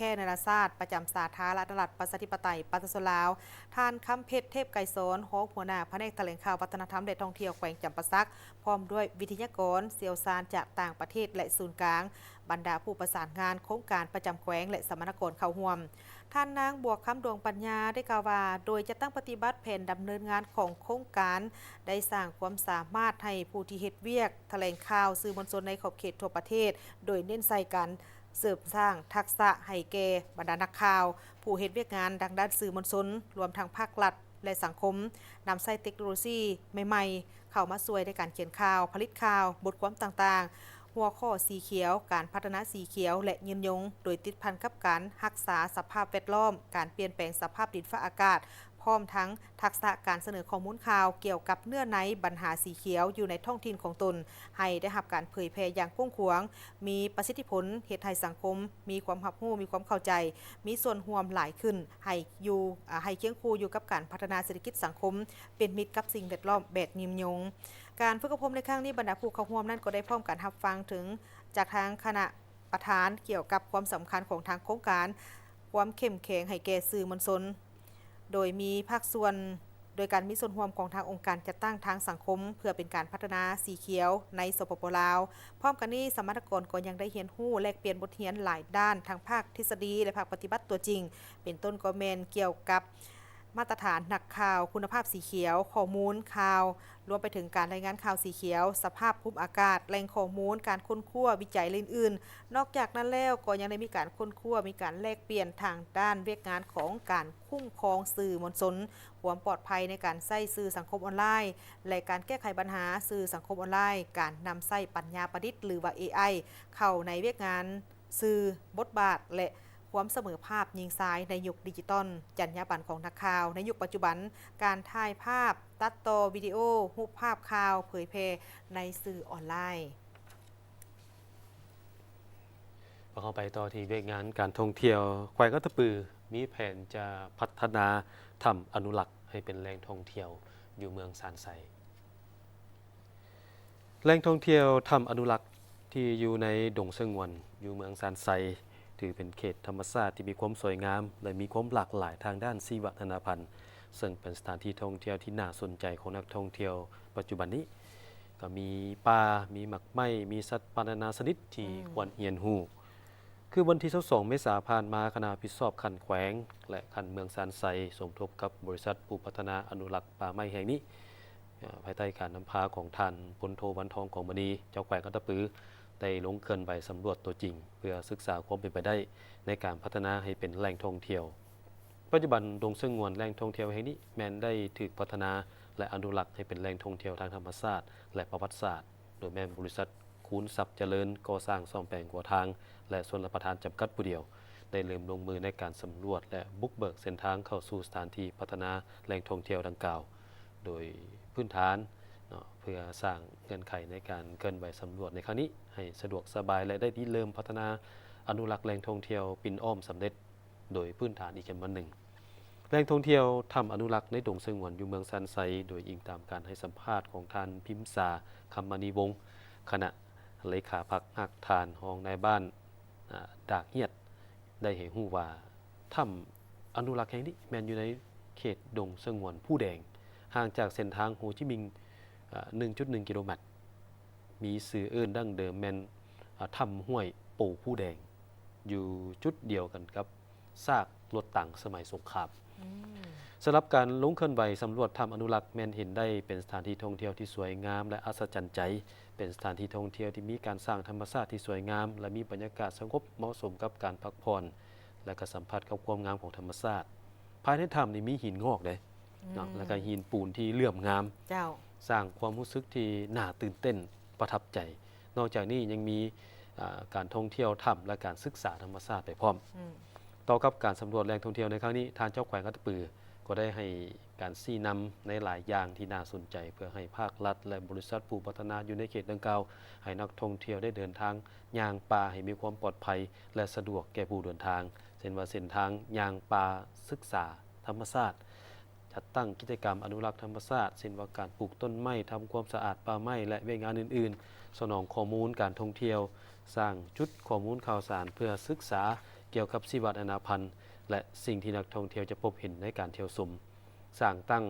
แค่นานาชาติประจำสาธารณรัฐประชาธิปไตยปฏิรูปลาวท่านคำเพชรเทพไกรสอนหัวหน้าแผนกแถลงข่าววัฒนธรรมและท่องเที่ยวแขวงจำปาสักพร้อมด้วยวิทยากรเชี่ยวชาญจากต่างประเทศและศูนย์กลางบรรดาผู้ประสานงานโครงการประจำแขวงและสมณกรเข้าร่วมท่านนางบัวคำดวงปัญญาได้กล่าวว่าโดยจะตั้งปฏิบัติแผนดำเนินงานของโครงการได้สร้างความสามารถให้ผู้ที่เฮ็ดเวียกแถลงข่าวสื่อมวลชนในขอบเขตทั่วประเทศโดยเน้นใส่กันเสริมสร้างทักษะให้แก่บรรดานักข่าวผู้เฮ็ดเวียกงานดังด้านสื่อมวลชนรวมทั้งภาครัฐและสังคมนำใช้เทคโนโลยีใหม่ๆเข้ามาช่วยในการเขียนข่าวผลิตข่าวบทความต่างๆหัวข้อสีเขียวการพัฒนาสีเขียวและยืนยงโดยติดพันกับการรักษาสภาพแวดล้อมการเปลี่ยนแปลงสภาพดินฟ้าอากาศพร้อมทั้งทักษะการเสนอข้อมูลข่าวเกี่ยวกับเนื้อในปัญหาสีเขียวอยู่ในท้องถิ่นของตนให้ได้รับการเผยแพร่อย่างกว้างขวางมีประสิทธิผลเฮ็ดให้สังคมมีความรับรู้มีความเข้าใจมีส่วนร่วมหลายขึ้นให้เคียงคู่อยู่กับการพัฒนาเศรษฐกิจสังคมเป็นมิตรกับสิ่งแวดล้อมแบบยืนยงการฝึกอบรมในครั้งนี้บรรดาผู้เข้าร่วมนั้นก็ได้พร้อมกันรับฟังถึงจากทางคณะประธานเกี่ยวกับความสำคัญของทางโครงการความเข้มแข็งให้แก่สื่อมวลชนโดยมีภาคส่วนโดยการมีส่วนร่วมของทางองค์การจัดตั้งทางสังคมเพื่อเป็นการพัฒนาสีเขียวในสปปลาวพร้อมกันนี้สมณกรก็ยังได้เรียนรู้แลกเปลี่ยนบทเรียนหลายด้านทั้งภาคทฤษฎีและภาคปฏิบัติตัวจริงเป็นต้นก็แม่นเกี่ยวกับมาตรฐานนักข่าวคุณภาพสีเขียวข้อมูลข่าวรวมไปถึงการรายงานข่าวสีเขียวสภาพภูมิอากาศแหล่งข้อมูลการค้นคว้าวิจัยอื่นๆนอกจากนั้นแล้วก็ยังได้มีการค้นคว้ามีการแลกเปลี่ยนทางด้านเวียกงานของการคุ้มครองสื่อมวลชนความปลอดภัยในการใช้สื่อสังคมออนไลน์และการแก้ไขปัญหาสื่อสังคมออนไลน์การนำใช้ปัญญาประดิษฐ์หรือว่า AI เข้าในเวียกงานสื่อบทบาทและความเสมอภาพยิงซ้ายในยุคดิจิตอลจรรยาบรรณของนักข่าวในยุคปัจจุบันการถ่ายภาพตัดต่อวิดีโอรูปภาพข่าวเผยแพร่ในสื่อออนไลน์พอเข้าไปต่อที่เวียกงานการท่องเที่ยวแขวงอัตตปือมีแผนจะพัฒนาทำอนุรักษ์ให้เป็นแหล่งท่องเที่ยวอยู่เมืองซานไซแหล่งท่องเที่ยวทำอนุรักษ์ที่อยู่ในดงสงวนอยู่เมืองซานไซถือเป็นเขตธรรมชาติที่มีความสวยงามและมีความหลากหลายทางด้านชีวพันธุ์พันธุ์ซึ่งเป็นสถานที่ท่องเที่ยวที่น่าสนใจของนักท่องเที่ยวปัจจุบันนี้ก็มีป่ามีหมักไม้มีสัตว์นานาชนิดที่ควรเรียนรู้คือวันที่22 เมษายนผ่านมาคณะรับผิดชอบคันแขวงและคันเมืองซานไซสมทบกับบริษัทผู้พัฒนาอนุรักษ์ป่าไม้แห่งนี้ภายใต้การนำพาของท่านพลโทวันทองของมณีเจ้าแขวงอัตตปือได้ลงเกินไปสำรวจตัวจริงเพื่อศึกษาความเป็นไปได้ในการพัฒนาให้เป็นแหล่งท่องเที่ยวปัจจุบันดงสงวนแหล่งท่องเที่ยวแห่งนี้แม้นได้ถูกพัฒนาและอนุรักษ์ให้เป็นแหล่งท่องเที่ยวทางธรรมชาติและประวัติศาสตร์โดยแม่บริษัทคูนทรัพย์เจริญก่อสร้างซ่อมแปลงหัวทางและชลประทานจำกัดผู้เดียวได้เริ่มลงมือในการสำรวจและบุกเบิกเส้นทางเข้าสู่สถานที่พัฒนาแหล่งท่องเที่ยวดังกล่าวโดยพื้นฐานเพื่ พื่อสร้างเงื่อนไขในการเกินไหวสำรวจในครั้งนี้ให้สะดวกสบายและได้เริ่มพัฒนาอนุรักษ์แหล่งท่องเที่ยวปิ่นอ้อมสำเร็จโดยพื้นฐานอีกจำนวนหนึ่งแหล่งท่องเที่ยวทำอนุรักษ์ในดงสงวนอยู่เมืองซันไซโดยอิงตามการให้สัมภาษณ์ของท่านพิมษาคำมณีวงศ์คณะเลขาพักหักทานห้องนายบ้านดากเฮียดได้เห็นหูว่าถ้ำอนุรักษ์แห่งนี้แมนอยู่ในเขตดงสงวนผู้แดงห่างจากเส้นทางโฮจิมินห์ 1.1 กิโลเมตรมีสื่ออื่นดั้งเดิมแมนถ้ำห้วยปู่ผู้แดงอยู่จุดเดียวกันกับซากรถถังสมัยสงครามสำหรับการลงเคลื่อนไหวสำรวจถ้ำอนุรักษ์แมนเห็นได้เป็นสถานที่ท่องเที่ยวที่สวยงามและอัศจรรย์ใจเป็นสถานที่ท่องเที่ยวที่มีการสร้างธรรมชาติที่สวยงามและมีบรรยากาศสงบเหมาะสมกับการพักผ่อนและก็สัมผัสกับความงามของธรรมชาติภายในถ้ำนี่มีหินงอกเลยแล้วก็หินปูนที่เหลื่อมงามเจ้าสร้างความรู้สึกที่น่าตื่นเต้นประทับใจนอกจากนี้ยังมีการท่องเที่ยวถ้ำและการศึกษาธรรมชาติไปพร้อมต่อกับการสำรวจแหล่งท่องเที่ยวในครั้งนี้ทางเจ้าแขวงกัตปือก็ได้ให้การชี้นำในหลายอย่างที่น่าสนใจเพื่อให้ภาครัฐและบริษัทผู้พัฒนาอยู่ในเขตดังกล่าวให้นักท่องเที่ยวได้เดินทางย่างป่าให้มีความปลอดภัยและสะดวกแก่ผู้เดินทางเช่นว่าเส้นทางย่างป่าศึกษาธรรมชาติจัดตั้งกิจกรรมอนุรักษ์ธรรมชาติเช่นว่าการปลูกต้นไม้ทำความสะอาดป่าไม้และเวงานอื่นๆสนองข้อมูลการท่องเที่ยวสร้างจุดข้อมูลข่าวสารเพื่อศึกษาเกี่ยวกับชีวนานาพันธุ์และสิ่งที่นักท่องเที่ยวจะพบเห็นในการเที่ยวชมสร้างตั้ง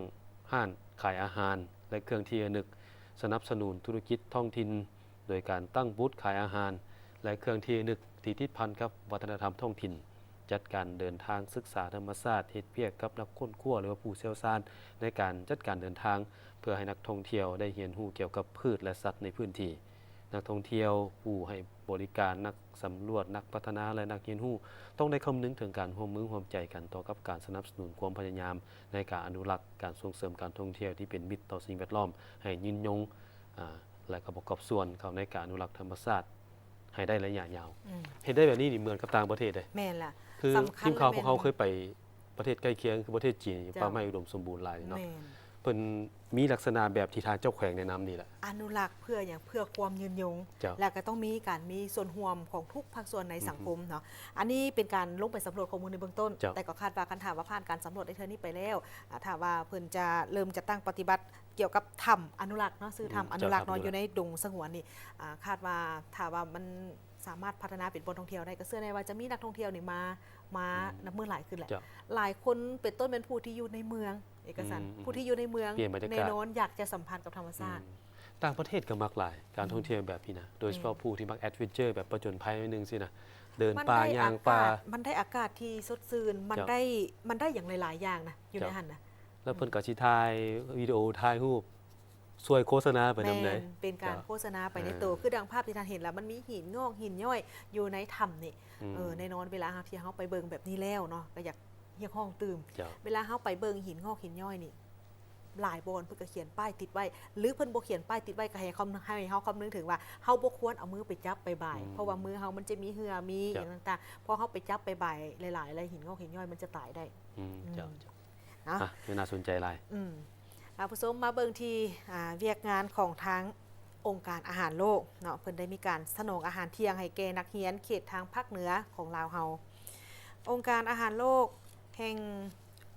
ห้านขายอาหารและเครื่องที่ระลึกสนับสนุนธุรกิจท้องถิ่นโดยการตั้งบูธขายอาหารและเครื่องที่ระลึกที่ติดพันกับวัฒนธรรมท้องถิ่นจัดการเดินทางศึกษาธรรมชาติเฮ็ดเวียกกับนักค้นคว้าหรือว่าผู้เชี่ยวชาญในการจัดการเดินทางเพื่อให้นักท่องเที่ยวได้เรียนรู้เกี่ยวกับพืชและสัตว์ในพื้นที่นักท่องเที่ยวผู้ให้บริการนักสำรวจนักพัฒนาและนักเรียนรู้ต้องได้คำนึงถึงการร่วมมือร่วมใจกันต่อกับการสนับสนุนความพยายามในการอนุรักษ์การส่งเสริมการท่องเที่ยวที่เป็นมิตรต่อสิ่งแวดล้อมให้ยืนยงและก็ประกอบส่วนเข้าในการอนุรักษ์ธรรมชาติให้ได้ระยะยาวเห็นได้แบบนี้นี่เหมือนกับต่างประเทศเลยแม่นล่ะคือทีมข่าวพวกเขาเคยไปประเทศใกล้เคียงคือประเทศจีนป่าไม้อุดมสมบูรณ์หลายเนาะเพิ่นมีลักษณะแบบที่ทางเจ้าแขวงแนะนำนี่แหละอนุรักษ์เพื่ออย่างเพื่อความยืนยงและก็ต้องมีการมีส่วนร่วมของทุกภาคส่วนในสังคมเนาะอันนี้เป็นการลงไปสำรวจข้อมูลในเบื้องต้นแต่ก็คาดว่าคันถามว่าผ่านการสำรวจในเทอนี้ไปแล้วถ้าว่าเพิ่นจะเริ่มจะตั้งปฏิบัติเกี่ยวกับถ้ำอนุรักษ์เนาะซื้อถ้ำอนุรักษ์เนาะอยู่ในดงสงวนนี่คาดว่าถ้าว่ามันสามารถพัฒนาเป็นบนท่องเที่ยวได้ก็เชื่อได้ว่าจะมีนักท่องเที่ยวนี่มานับมือหลายขึ้นแหละหลายคนเป็นต้นเป็นผู้ที่อยู่ในเมืองเอกสารผู้ที่อยู่ในเมืองในโน้นอยากจะสัมพันธ์กับธรรมชาติต่างประเทศก็มักหลายการท่องเที่ยวแบบนี้นะโดยเฉพาะผู้ที่มักแอดเวนเจอร์แบบประจนภัยนิดนึงสินะเดินป่าย่างป่ามันได้อากาศที่สดชื่นมันได้อย่างหลายๆอย่างนะอยู่ในหันนะแล้วเพิ่นก็สิถ่ายวิดีโอถ่ายรูปสวยโฆษณาไปนำเลยเป็นการโฆษณาไปในตัวคือดังภาพที่ท่านเห็นแล้วมันมีหินงอกหินย่อยอยู่ในถ้ำนี่ในนอนเวลาที่เฮาไปเบิ่งแบบนี้แล้วเนาะก็อยากเฮียห้องตื่มเวลาเฮาไปเบิ่งหินงอกหินย่อยนี่หลายบอนเพิ่นก็เขียนป้ายติดไว้หรือเพิ่นบ่เขียนป้ายติดไว้ก็ให้เฮาคำนึงถึงว่าเฮาบ่ควรเอามือไปจับไปบ่ายเพราะว่ามือเฮามันจะมีเหือมีอย่างต่างๆพอเฮาไปจับไปบ่ายหลายๆหินงอกหินย่อยมันจะตายได้น่าสนใจหลายผู้ชมมาเบิ่งที่เวียกงานของทางองค์การอาหารโลกเนาะเพิ่นได้มีการสนองอาหารเที่ยงให้แก่นักเรียนเขตทางภาคเหนือของลาวเฮาองค์การอาหารโลกแห่ง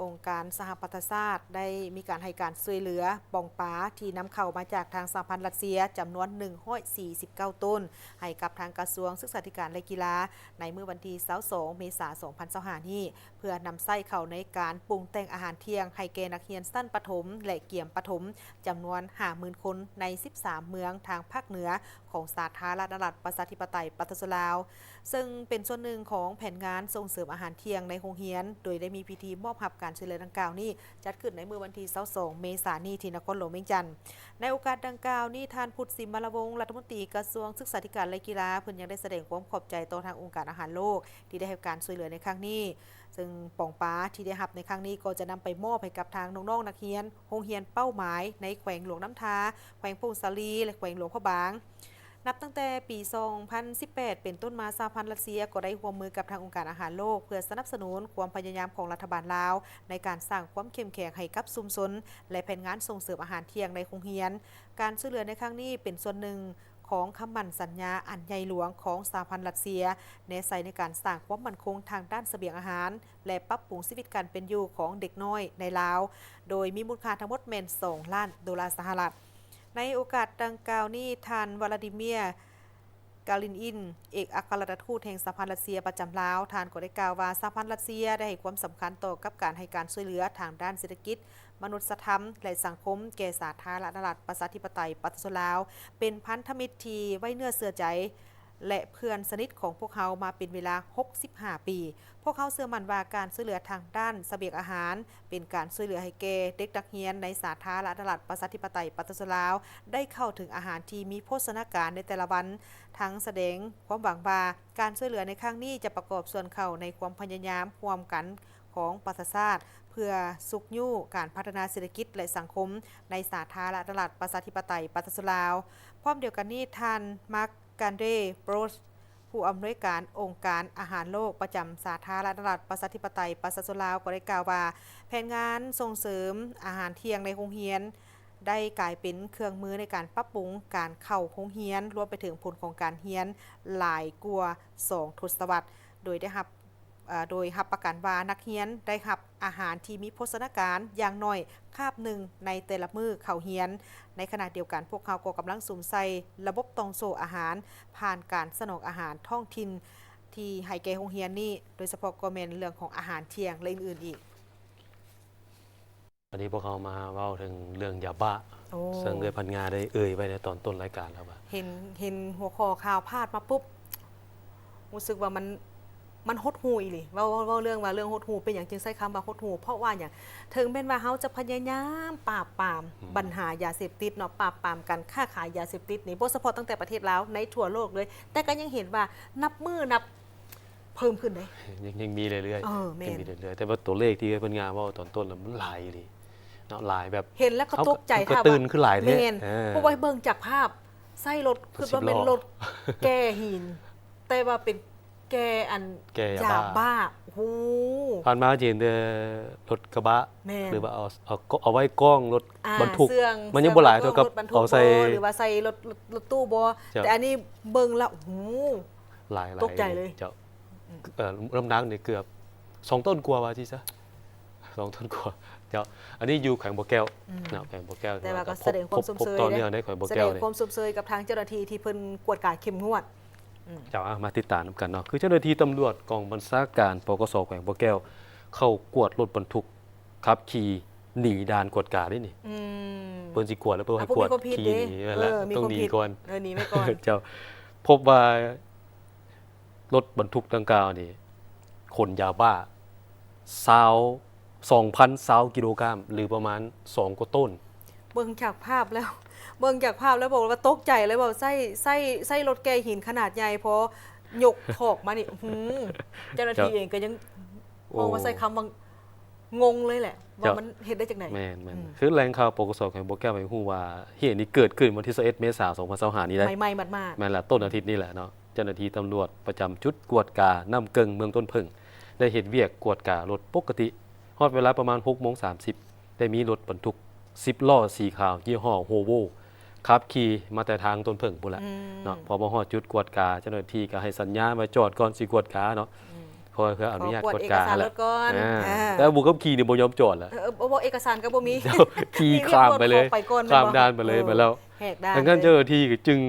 องค์การสหประชาชาติได้มีการให้การช่วยเหลือปองปลาที่นำเข้ามาจากทางสหพันธ์รัสเซียจำนวน149ต้นให้กับทางกระทรวงศึกษาธิการและกีฬาในมื้อวันที่22เมษายน2025นี้เพื่อนำใส่เข้าในการปรุงแต่งอาหารเที่ยงให้แก่นักเรียนชั้นประถมและเตรียมประถมจำนวน 50,000 คนใน13เมืองทางภาคเหนือของสาธารณรัฐประชาธิปไตยประชาชนลาวซึ่งเป็นส่วนหนึ่งของแผนงานส่งเสริมอาหารเที่ยงในโรงเรียนโดยได้มีพิธีมอบรับการช่วยเหลือดังกล่าวนี้จัดขึ้นในมื้อวันที่22เมษายนนี้ที่นครหลวงเวียงจันทน์ในโอกาสดังกล่าวนี้ท่านพุทธสิมมลวงศ์รัฐมนตรีกระทรวงศึกษาธิการและกีฬาเพิ่นยังได้แสดงความขอบใจต่อทางองค์การอาหารโลกที่ได้ให้การช่วยเหลือในครั้งนี้ซึ่งปองป้าที่ได้รับในครั้งนี้ก็จะนำไปมอบให้กับทางน้องๆนักเรียนโรงเรียนเป้าหมายในแขวงหลวงน้ำทาแขวงพงศาลีและแขวงหลวงพระบาง นับตั้งแต่ปี 2018 เป็นต้นมาสหพันธ์รัสเซียก็ได้ร่วมมือกับทางองค์การอาหารโลกเพื่อสนับสนุนความพยายามของรัฐบาลลาวในการสร้างความเข้มแข็งให้กับชุมชนและแผนงานส่งเสริมอาหารเที่ยงในโรงเรียนการช่วยเหลือในครั้งนี้เป็นส่วนหนึ่งของคำมั่นสัญญาอันใหญ่หลวงของสหพันธ์รัสเซียแนใส่ในการสร้างความมั่นคงทางด้านเสบียงอาหารและปรับปรุงชีวิตการเป็นอยู่ของเด็กน้อยในลาวโดยมีมูลค่าทั้งหมดแม่น$2 ล้านในโอกาสดังกล่าวนี้ท่านวลาดิเมียร์กาลินอินเอกอัครราชทูตแห่งสหพันธ์รัสเซียประจำลาวท่านก็ได้กล่าวว่าสหพันธ์รัสเซียได้ให้ความสำคัญต่อกับการให้การช่วยเหลือทางด้านเศรษฐกิจมนุษยธรรมและสังคมแก่สาธารณรัฐประชาธิปไตยประชาชนลาวเป็นพันธมิตรที่ไว้เนื้อเชื่อใจและเพื่อนสนิทของพวกเขามาเป็นเวลา65 ปีพวกเขาเชื่อมั่นว่าการช่วยเหลือทางด้านเสบียงอาหารเป็นการช่วยเหลือให้แก่เด็กนักเรียนในสาธารณรัฐประชาธิปไตยประชาชนลาวได้เข้าถึงอาหารที่มีโภชนาการในแต่ละวันทั้งแสดงความหวังว่าการช่วยเหลือในครั้งนี้จะประกอบส่วนเข้าในความพยายามร่วมกันของประชาชาติเพื่อสุขยู่การพัฒนาเศรษฐกิจและสังคมในสาธารณรัฐประชาธิปไตยประชาชนลาวพร้อมเดียวกันนี้ท่านมาร์คการเดโปรสผู้อำนวยการองค์การอาหารโลกประจำสาธารณรัฐประชาธิปไตยประชาชนลาวก็ได้กล่าวว่าแผนงานส่งเสริมอาหารเที่ยงในโรงเรียนได้กลายเป็นเครื่องมือในการปรับปรุงการเข้าโรงเรียนรวมไปถึงผลของการเรียนหลายกว่า2 ทศวรรษโดยรับประกันว่านักเรียนได้รับอาหารที่มีโภชนาการอย่างน้อยคาบหนึ่งในแต่ละมื้อเข้าเรียนในขณะเดียวกันพวกเขาก็กำลังสุ่มใส่ระบบตองโซอาหารผ่านการสนองอาหารท้องถิ่นที่ให้แก่โรงเรียนนี้โดยเฉพาะก็แม่นเรื่องของอาหารเที่ยงและอื่นๆอีกวันนี้พวกเขามาเว้าถึงเรื่องยาบ้าซึ่งเอ่ยพันงาได้เอ่ยไว้ในตอนต้นรายการแล้วว่าเห็นหัวข้อข่าวพาดมาปุ๊บรู้สึกว่ามันหดหูอีหลีว่าเรื่องหดหูเป็นอย่างจึงใช้คำว่าหดหูเพราะว่าอย่างถึงเป็นว่าเขาจะพยายามปราบปรามปัญหายาเสพติดเนาะปราบปรามการค้าขายยาเสพติดนี่บ่เฉพาะตั้งแต่ประเทศลาวในทั่วโลกเลยแต่ก็ยังเห็นว่านับเพิ่มขึ้นได้ยังมีเรื่อยๆยังมีเรื่อยๆแต่ว่าตัวเลขที่เพิ่นงาว่าตอนต้นแล้วมันหลายอีหลีเนาะหลายแบบเห็นแล้วก็ตกใจค่ะว่าตื่นขึ้นหลายแท้เพราะว่าเบิ่งจากภาพไส้รถคือว่าเป็นรถแก้หินแต่ว่าเป็นแกยาบ้าโอ้โหผ่านมาเห็นแต่รถกระบะหรือว่าเอาไว้กล้องรถบรรทุกมันยังบ่หลายเท่ากับเอาใส่หรือว่าใส่รถตู้บ่แต่อันนี้เบิ่งแล้วโอ้โหหลายตกใจเลยเจ้าน้ำหนักนี่เกือบ2 ต้นกว่าว่าที่ซะ2 ต้นกว่าเจ้าอันนี้อยู่แขวงบ่อแก้วนะแขวงบ่อแก้วแต่ว่าก็แสดงความสมเสยได้แขวงบ่อแก้วแสดงความสมเสยกับทางเจ้าหน้าที่ที่เพิ่นกวดการเข้มงวดเจ้ามาติดตามกันเนาะคือเจ้าหน้าที่ตำรวจกองบัญชาการปกส.แขวงบ่อแก้วเข้ากวดรถบรรทุกขับขี่หนีด่านกวดกาได้นี่เพิ่นสิกวดแล้วเพิ่นให้กวดขี่หนีแล้วต้องหนีก่อนหนีไว้ก่อนเจ้าพบว่ารถบรรทุกดังกล่าวนี่ขนยาบ้า2,020 กิโลกรัมหรือประมาณ2 กว่าต้นเบิ่งจากภาพแล้วบอกว่าตกใจเลยบอกไส้รถแกหินขนาดใหญ่พอยกถอกมานี่เจ้าหน้าที่เองก็ยังมองว่าใส่คำว่างงเลยแหละว่ามันเห็นได้จากไหนแม่นคือแรงข่าวปกส.แขวงบ่อแก้วไปฮู้ว่าเหตุนี้เกิดขึ้นวันที่21 เมษายน 2025นี้ได้ใหม่ๆมากๆแม่นล่ะต้นอาทิตย์นี้แหละเนาะเจ้าหน้าที่ตำรวจประจำจุดกวดกานำเกิงเมืองต้นเพิ่งได้เฮ็ดเวียกกวดการถปกติฮอดเวลาประมาณ 6:30 ได้มีรถบรรทุก10 ล้อสีขาวยี่ห้อโฮโวขับขี่มาแต่ทางต้นเพิ่งพุ่นแหละเนาะพอมาฮอดจุดกวดกาเจ้าหน้าที่ก็ให้สัญญาณไว้จอดก่อนสิกวดกาเนาะเพื่ออนุญาตกวดกาแล้วแต่บุกขับขี่นี่บ่ยอมจอดแล้วบ่เอกสารก็บ่มีขี่ข้ามไปเลยข้ามด่านไปเลยไปแล้วดังนั้นเจ้าหน้าที่จึง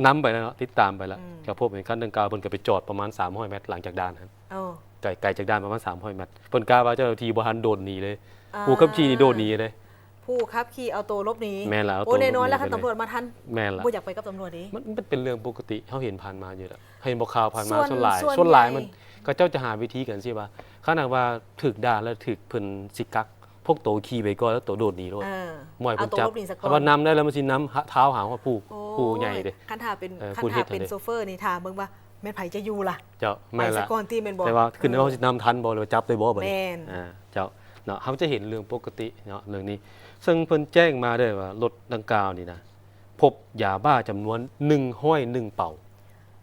นำไปเนาะติดตามไปแล้วก็พบเห็นคันดังกล่าวเพิ่นก็ไปจอดประมาณ300 เมตรหลังจากด่านครับไกลจากด่านประมาณ300 เมตรเพิ่นกล้าว่าเจ้าหน้าที่บ่ทันโดนหนีเลยผู้ขับขี่นี่โดนหนีเลยผู้ขับขี่เอาตัวลบหนีแม่นแล้วโอ้แน่นอนแล้วคันตำรวจมาทันแม่นแล้วบ่อยากไปกับตำรวจนี่มันเป็นเรื่องปกติเฮาเห็นผ่านมาอยู่แล้วเห็นบ่ข่าวผ่านมาส่วนหลายมันก็เจ้าจะหาวิธีกันสิว่าขนาดว่าถึกด่าแล้วถึกเพิ่นสิกักพวกโตขี่ไปก่อนแล้วโตโดดหนีโลดหม่อยเพิ่นจับถ้าว่านำได้แล้วมันสินำเท้าหาว่าผู้ใหญ่เด้คันถ้าเป็นโซเฟอร์นี่ถามเบิ่งว่าแม่นไผจะอยู่ล่ะเจ้าแม่นล่ะก่อนที่แม่นบ่แต่ว่าขึ้นว่าสินำทันบ่หรือจับได้บ่บัดนี้เจ้าเนาะเฮาจะเห็นเรื่องปกติเนาะเรื่องนี้ซึ่งเพิ่นแจ้งมาได้ว่ารถดังกล่าวนี่นะ พบยาบ้าจำนวน101เป่า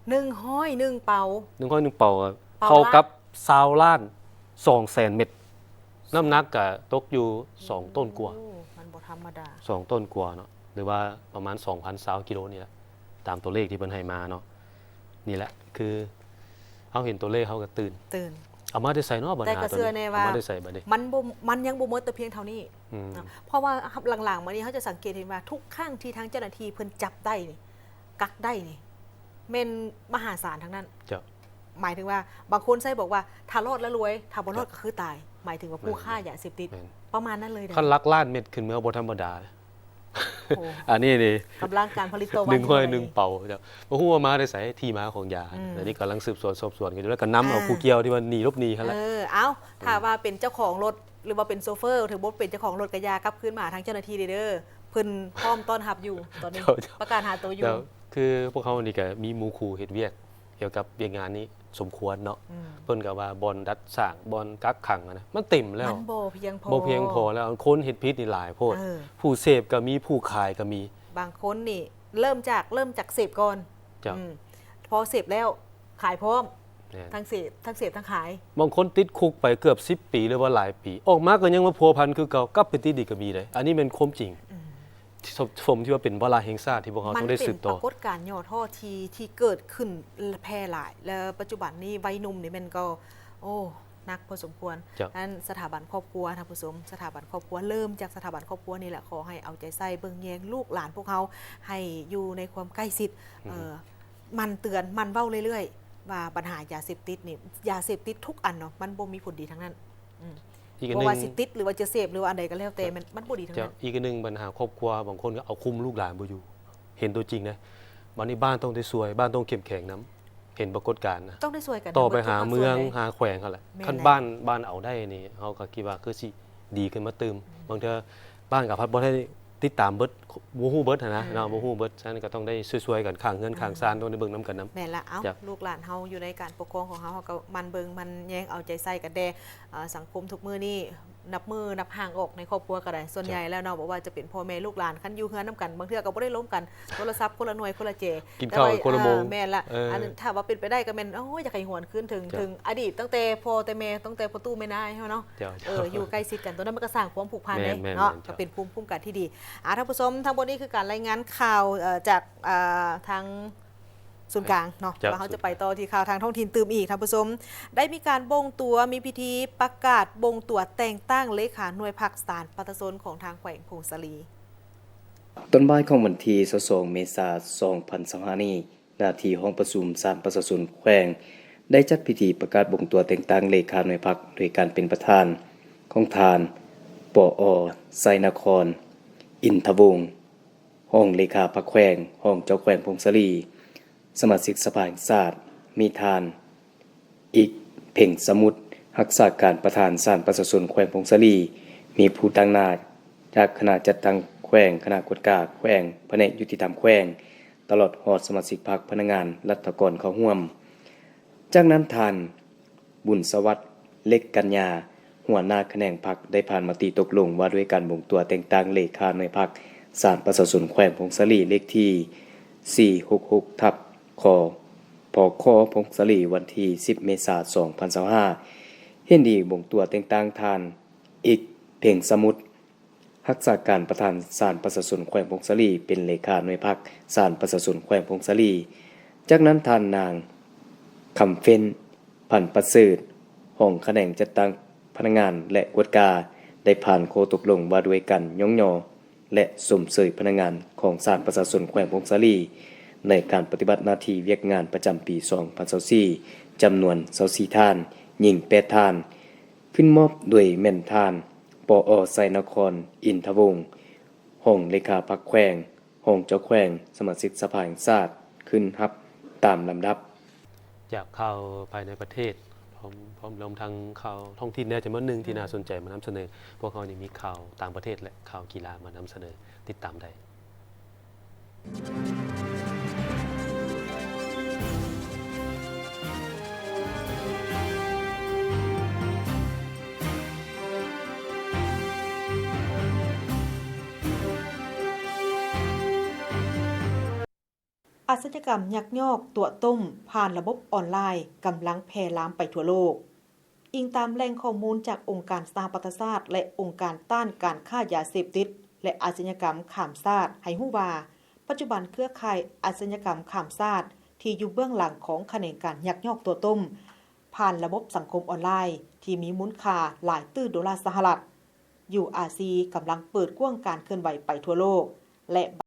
101เป่า 101เป่าอะ เป่าละ เข้ากับ20ล้าน200,000 เม็ดน้ำหนักก็ตกอยู่2ต้นกว่า โอ้มันบ่ธรรมดา 2ต้นกว่าเนาะหรือว่าประมาณ 2,000 กิโลนี่แหละตามตัวเลขที่เพิ่นให้มาเนาะนี่แหละคือเฮาเห็นตัวเลขเฮาก็ตื่น เอามาได้ใส่เนาะบัด แต่ หา ก็ ตัว เชื่อ นี้ แน่ เอา ว่า มาได้ใส่บัดนี้ มันยังบ่หมดแต่เพียงเท่านี้ อืม นะเพราะว่าหลังๆมานี้เขาจะสังเกตเห็นว่าทุกครั้งที่ทางเจ้าหน้าที่เพิ่นจับได้นี่กักได้นี่แม่นมหาศาลทั้งนั้น เจ้า หมายถึงว่าบางคนใส่บอกว่าถ้ารอดแล้วรวยถ้าบ่รอดก็คือตาย หมายถึงว่าผู้ฆ่ายาเสพติด แม่น ประมาณนั้นเลยนะ คันลักล้านเม็ดขึ้นเมื่อบ่ธรรมดา โอ้ อันนี้นี่ กำลังการผลิตตัว หนึ่งห้อยหนึ่งเป่าเจ้าบ่ฮู้ว่ามาได้ใส่ที่มาของยา อืม อันนี้กำลังสืบสวนสอบสวนกันอยู่แล้วก็นำเอาผู้เกี่ยวที่ว่าหนีลบหนีหั่นแหละ เอาถ้าว่าเป็นเจ้าของรถหรือว่าเป็นโซเฟอร์ถือว่าเป็นเจ้าของรถกระยากลับคืนมาทางเจ้าหน้าที่เด้อเพิ่นพร้อมต้อนรับอยู่ตอนนี้ เจ้า ประกาศหาตัวอยู่ แล้วคือพวกเขานี่ก็มีหมู่คู่เฮ็ดเวียกเกี่ยวกับเวียกงานนี้สมควรเนาะ อืม เพิ่นก็ว่าบ่อนดัดสร้างบ่อนกักขังอะนะมันเต็มแล้ว มันบ่เพียงพอ บ่เพียงพอแล้วคนเฮ็ดพิษนี่หลายโพด เออ ผู้เสพก็มีผู้ขายก็มี บางคนนี่เริ่มจากเสพก่อน จ้ะ อืมพอเสพแล้วขายพร้อม แม่น ทั้งเสพทั้งขาย บางคนติดคุกไปเกือบ10 ปีหรือว่าหลายปี ออกมาก็ยังมาพัวพันคือเก่ากลับไปติดอีกก็มีเลยอันนี้เป็นความจริงที่ผมที่ว่าเป็นวาระแห่งชาติที่พวกเขา มั ต้องได้ เป็ สื น บ ป ต่อ รากฏการณ์ย่อท่อที่เกิดขึ้นแพร่หลาย แล้วปัจจุบันนี้วัยหนุ่มนี่มันก็โอ้หนักพอสมควร จ้ะ นั้นสถาบันครอบครัวท่านผู้ชมสถาบันครอบครัวเริ่มจากสถาบันครอบครัวนี่แหละขอให้เอาใจใส่เบิ่งแยงลูกหลานพวกเขาให้อยู่ในความใกล้ชิดมันเตือนมันเว้าเรื่อยๆว่าปัญหายาเสพติดนี่ยาเสพติดทุกอันเนาะมันบ่มีผลดีทั้งนั้น อีกอัน เพ หนึ ราะว่าง สิติดหรือว่าจะเสพหรือว่าอันใดก็แล้วแต่มันบ่ดีทั้ง จะ นั้น อีกอันหนึงปัญหาครอบครัวบางคนก็เอาคุมลูกหลานบ่อยู่ เห็นตัวจริงนะวันนี้บ้านต้องได้สวยบ้านต้องเข้มแข็งน้ำเห็นปรากฏการณ์นะ ต้องได้ช่วยกัน ต่อไปหา บิดทุกภค เมือง ส่วนลย หาแขวงเขาแหละ แม่น ขั้น แล้ว บ้านเอาได้นี่เขาก็คิดว่าคือสิดีขึ้นมาเติมบางเทื่อบ้านกับพัดบ่ได้ติดตามเบิดบ่ฮู้เบิดหั้นนะเนาะบ่ฮู้เบิดฉะนั้นก็ต้องได้ช่วยๆกันข้างเงินข้างซานต้องได้เบิ่งนํกันนํ แม่นละเอ้า จ้ะ ลูกหลานเฮาอยู่ในการปกครองของเฮาก็มันเบิงมันแยงเอาใจใส่กันแดสังคมทุกมื้อนี้นับมือนับห่างออกในครอบครัวก็ได้ส่วนใหญ่แล้วเนาะบอกว่าจะเป็นพ่อแม่ลูกหลานคันอยู่เฮือนนํกันบางเทื่อก็บ่ได้ล้มกันโทรศัพท์คนละหน่วยคนละเจ กินข้าว แต่ว่ คนละโมง แม่นละ อั อันนั้นถ้าว่าเป็นไปได้ก็แม่นโอ้ยอยากให้หวนคืนถึง จ้ะ ถึงอดีตตั้งแต่พ่อแต่แม่ตั้งแต่พ่อตู้แม่นายเฮาเนาะ เจ้า อยู่ใกล้ชิดกันตัวนั้นมันก็สร้างความผูกพันเลย แม่นๆ เนาะ แม่นๆ ก็เป็นภูมิคุ้มกันที่ดีท่านผู้ชมทางบนนี้คือการรายงานข่าวจากทางศูนย์กลางเนาะ ครับ ว่าเขาจะไปต่อที่ข่าวทางท้องถิ่นตื่มอีกท่านผู้ชมได้มีการบงตัวมีพิธีประกาศบงตัวแต่งตั้งเลขาหน่วยพักสารปัตตสนของทางแขวงพงศลี ต้นบ่ายของวันที่22เมษายน2025นี้หน้าที่ห้องประชุมศาลประชาชนแขวงได้จัดพิธีประกาศบ่งตัวแต่งตั้งเลขาหน่วยพักโดยการเป็นประธานของทานปอไซนคร อินทวงศ์ห้องเลขาพรรคแขวงห้องเจ้าแขวงพงศลีสมาชิกสภาแห่งชาติมีทานอีกเพ่งสมุทรรักษาการประธานศาลประชาชนแขวงพงศลีมีผู้ตั้งหน้าจากคณะจัดตั้งแขวงคณะกฎการแขวงแผนกยุติธรรมแขวงตลอดหอดสมาชิกพรรคพนักงานรัฐกรเข้าร่วมจากนั้นทานบุญสวัสดิ์เล็กกัญญาหัวหน้าแขนงพรรคได้ผ่านมติตกลงว่าด้วยการบ่งตัวแต่งตั้งเลขาในพรรคศาลประชาชนแขวงพงศลีเลขที่466ทับคพคพงศลีวันที่10เมษายน2025เห็นดีบ่งตัวแต่งตั้งทานอีกเพ่งสมุทรรักษาการประธานศาลประชาชนแขวงพงศลีเป็นเลขาหน่วยพรรคศาลประชาชนแขวงพงศลีจากนั้นทานนางคำเฟ้นพันประเสริฐห้องแขนงจัดตั้งพนักงานและกวดกาได้ผ่านโคตกลงว่าด้วยกันย่องยอและสมเสยพนักงานของศาลประชาชนแขวงพงศลีในการปฏิบัติหน้าที่เวียกงานประจำปี2024จำนวน24ท่านหญิง8ท่านขึ้นมอบโดยแม่นท่านปอไซนครอินทวงศ์ห้องเลขาพรรคแขวงห้องเจ้าแขวงสมาชิกสภาแห่งชาติขึ้นรับตามลำดับ จากข่าวภายในประเทศพร้อมรวมทั้งข่าวท้องถิ่นเนี่ยจำนวนหนึ่งที่น่าสนใจมานำเสนอพวกเขายังมีข่าวต่างประเทศและข่าวกีฬามานำเสนอติดตามได้ อาชญากรรมยักยอกตัวต้มผ่านระบบออนไลน์กำลังแพร่ลามไปทั่วโลกอิงตามแหล่งข้อมูลจากองค์การสหประชาชาติและองค์การต้านการค้ายาเสพติดและอาชญากรรมข้ามชาติให้ฮู้ว่าปัจจุบันเครือข่ายอาชญากรรมข้ามชาติที่อยู่เบื้องหลังของขบวนการยักยอกตัวต้มผ่านระบบสังคมออนไลน์ที่มีมูลค่าหลายตื้อดอลลาร์สหรัฐURC กำลังเปิดกว้างการเคลื่อนไหวไปทั่วโลกและ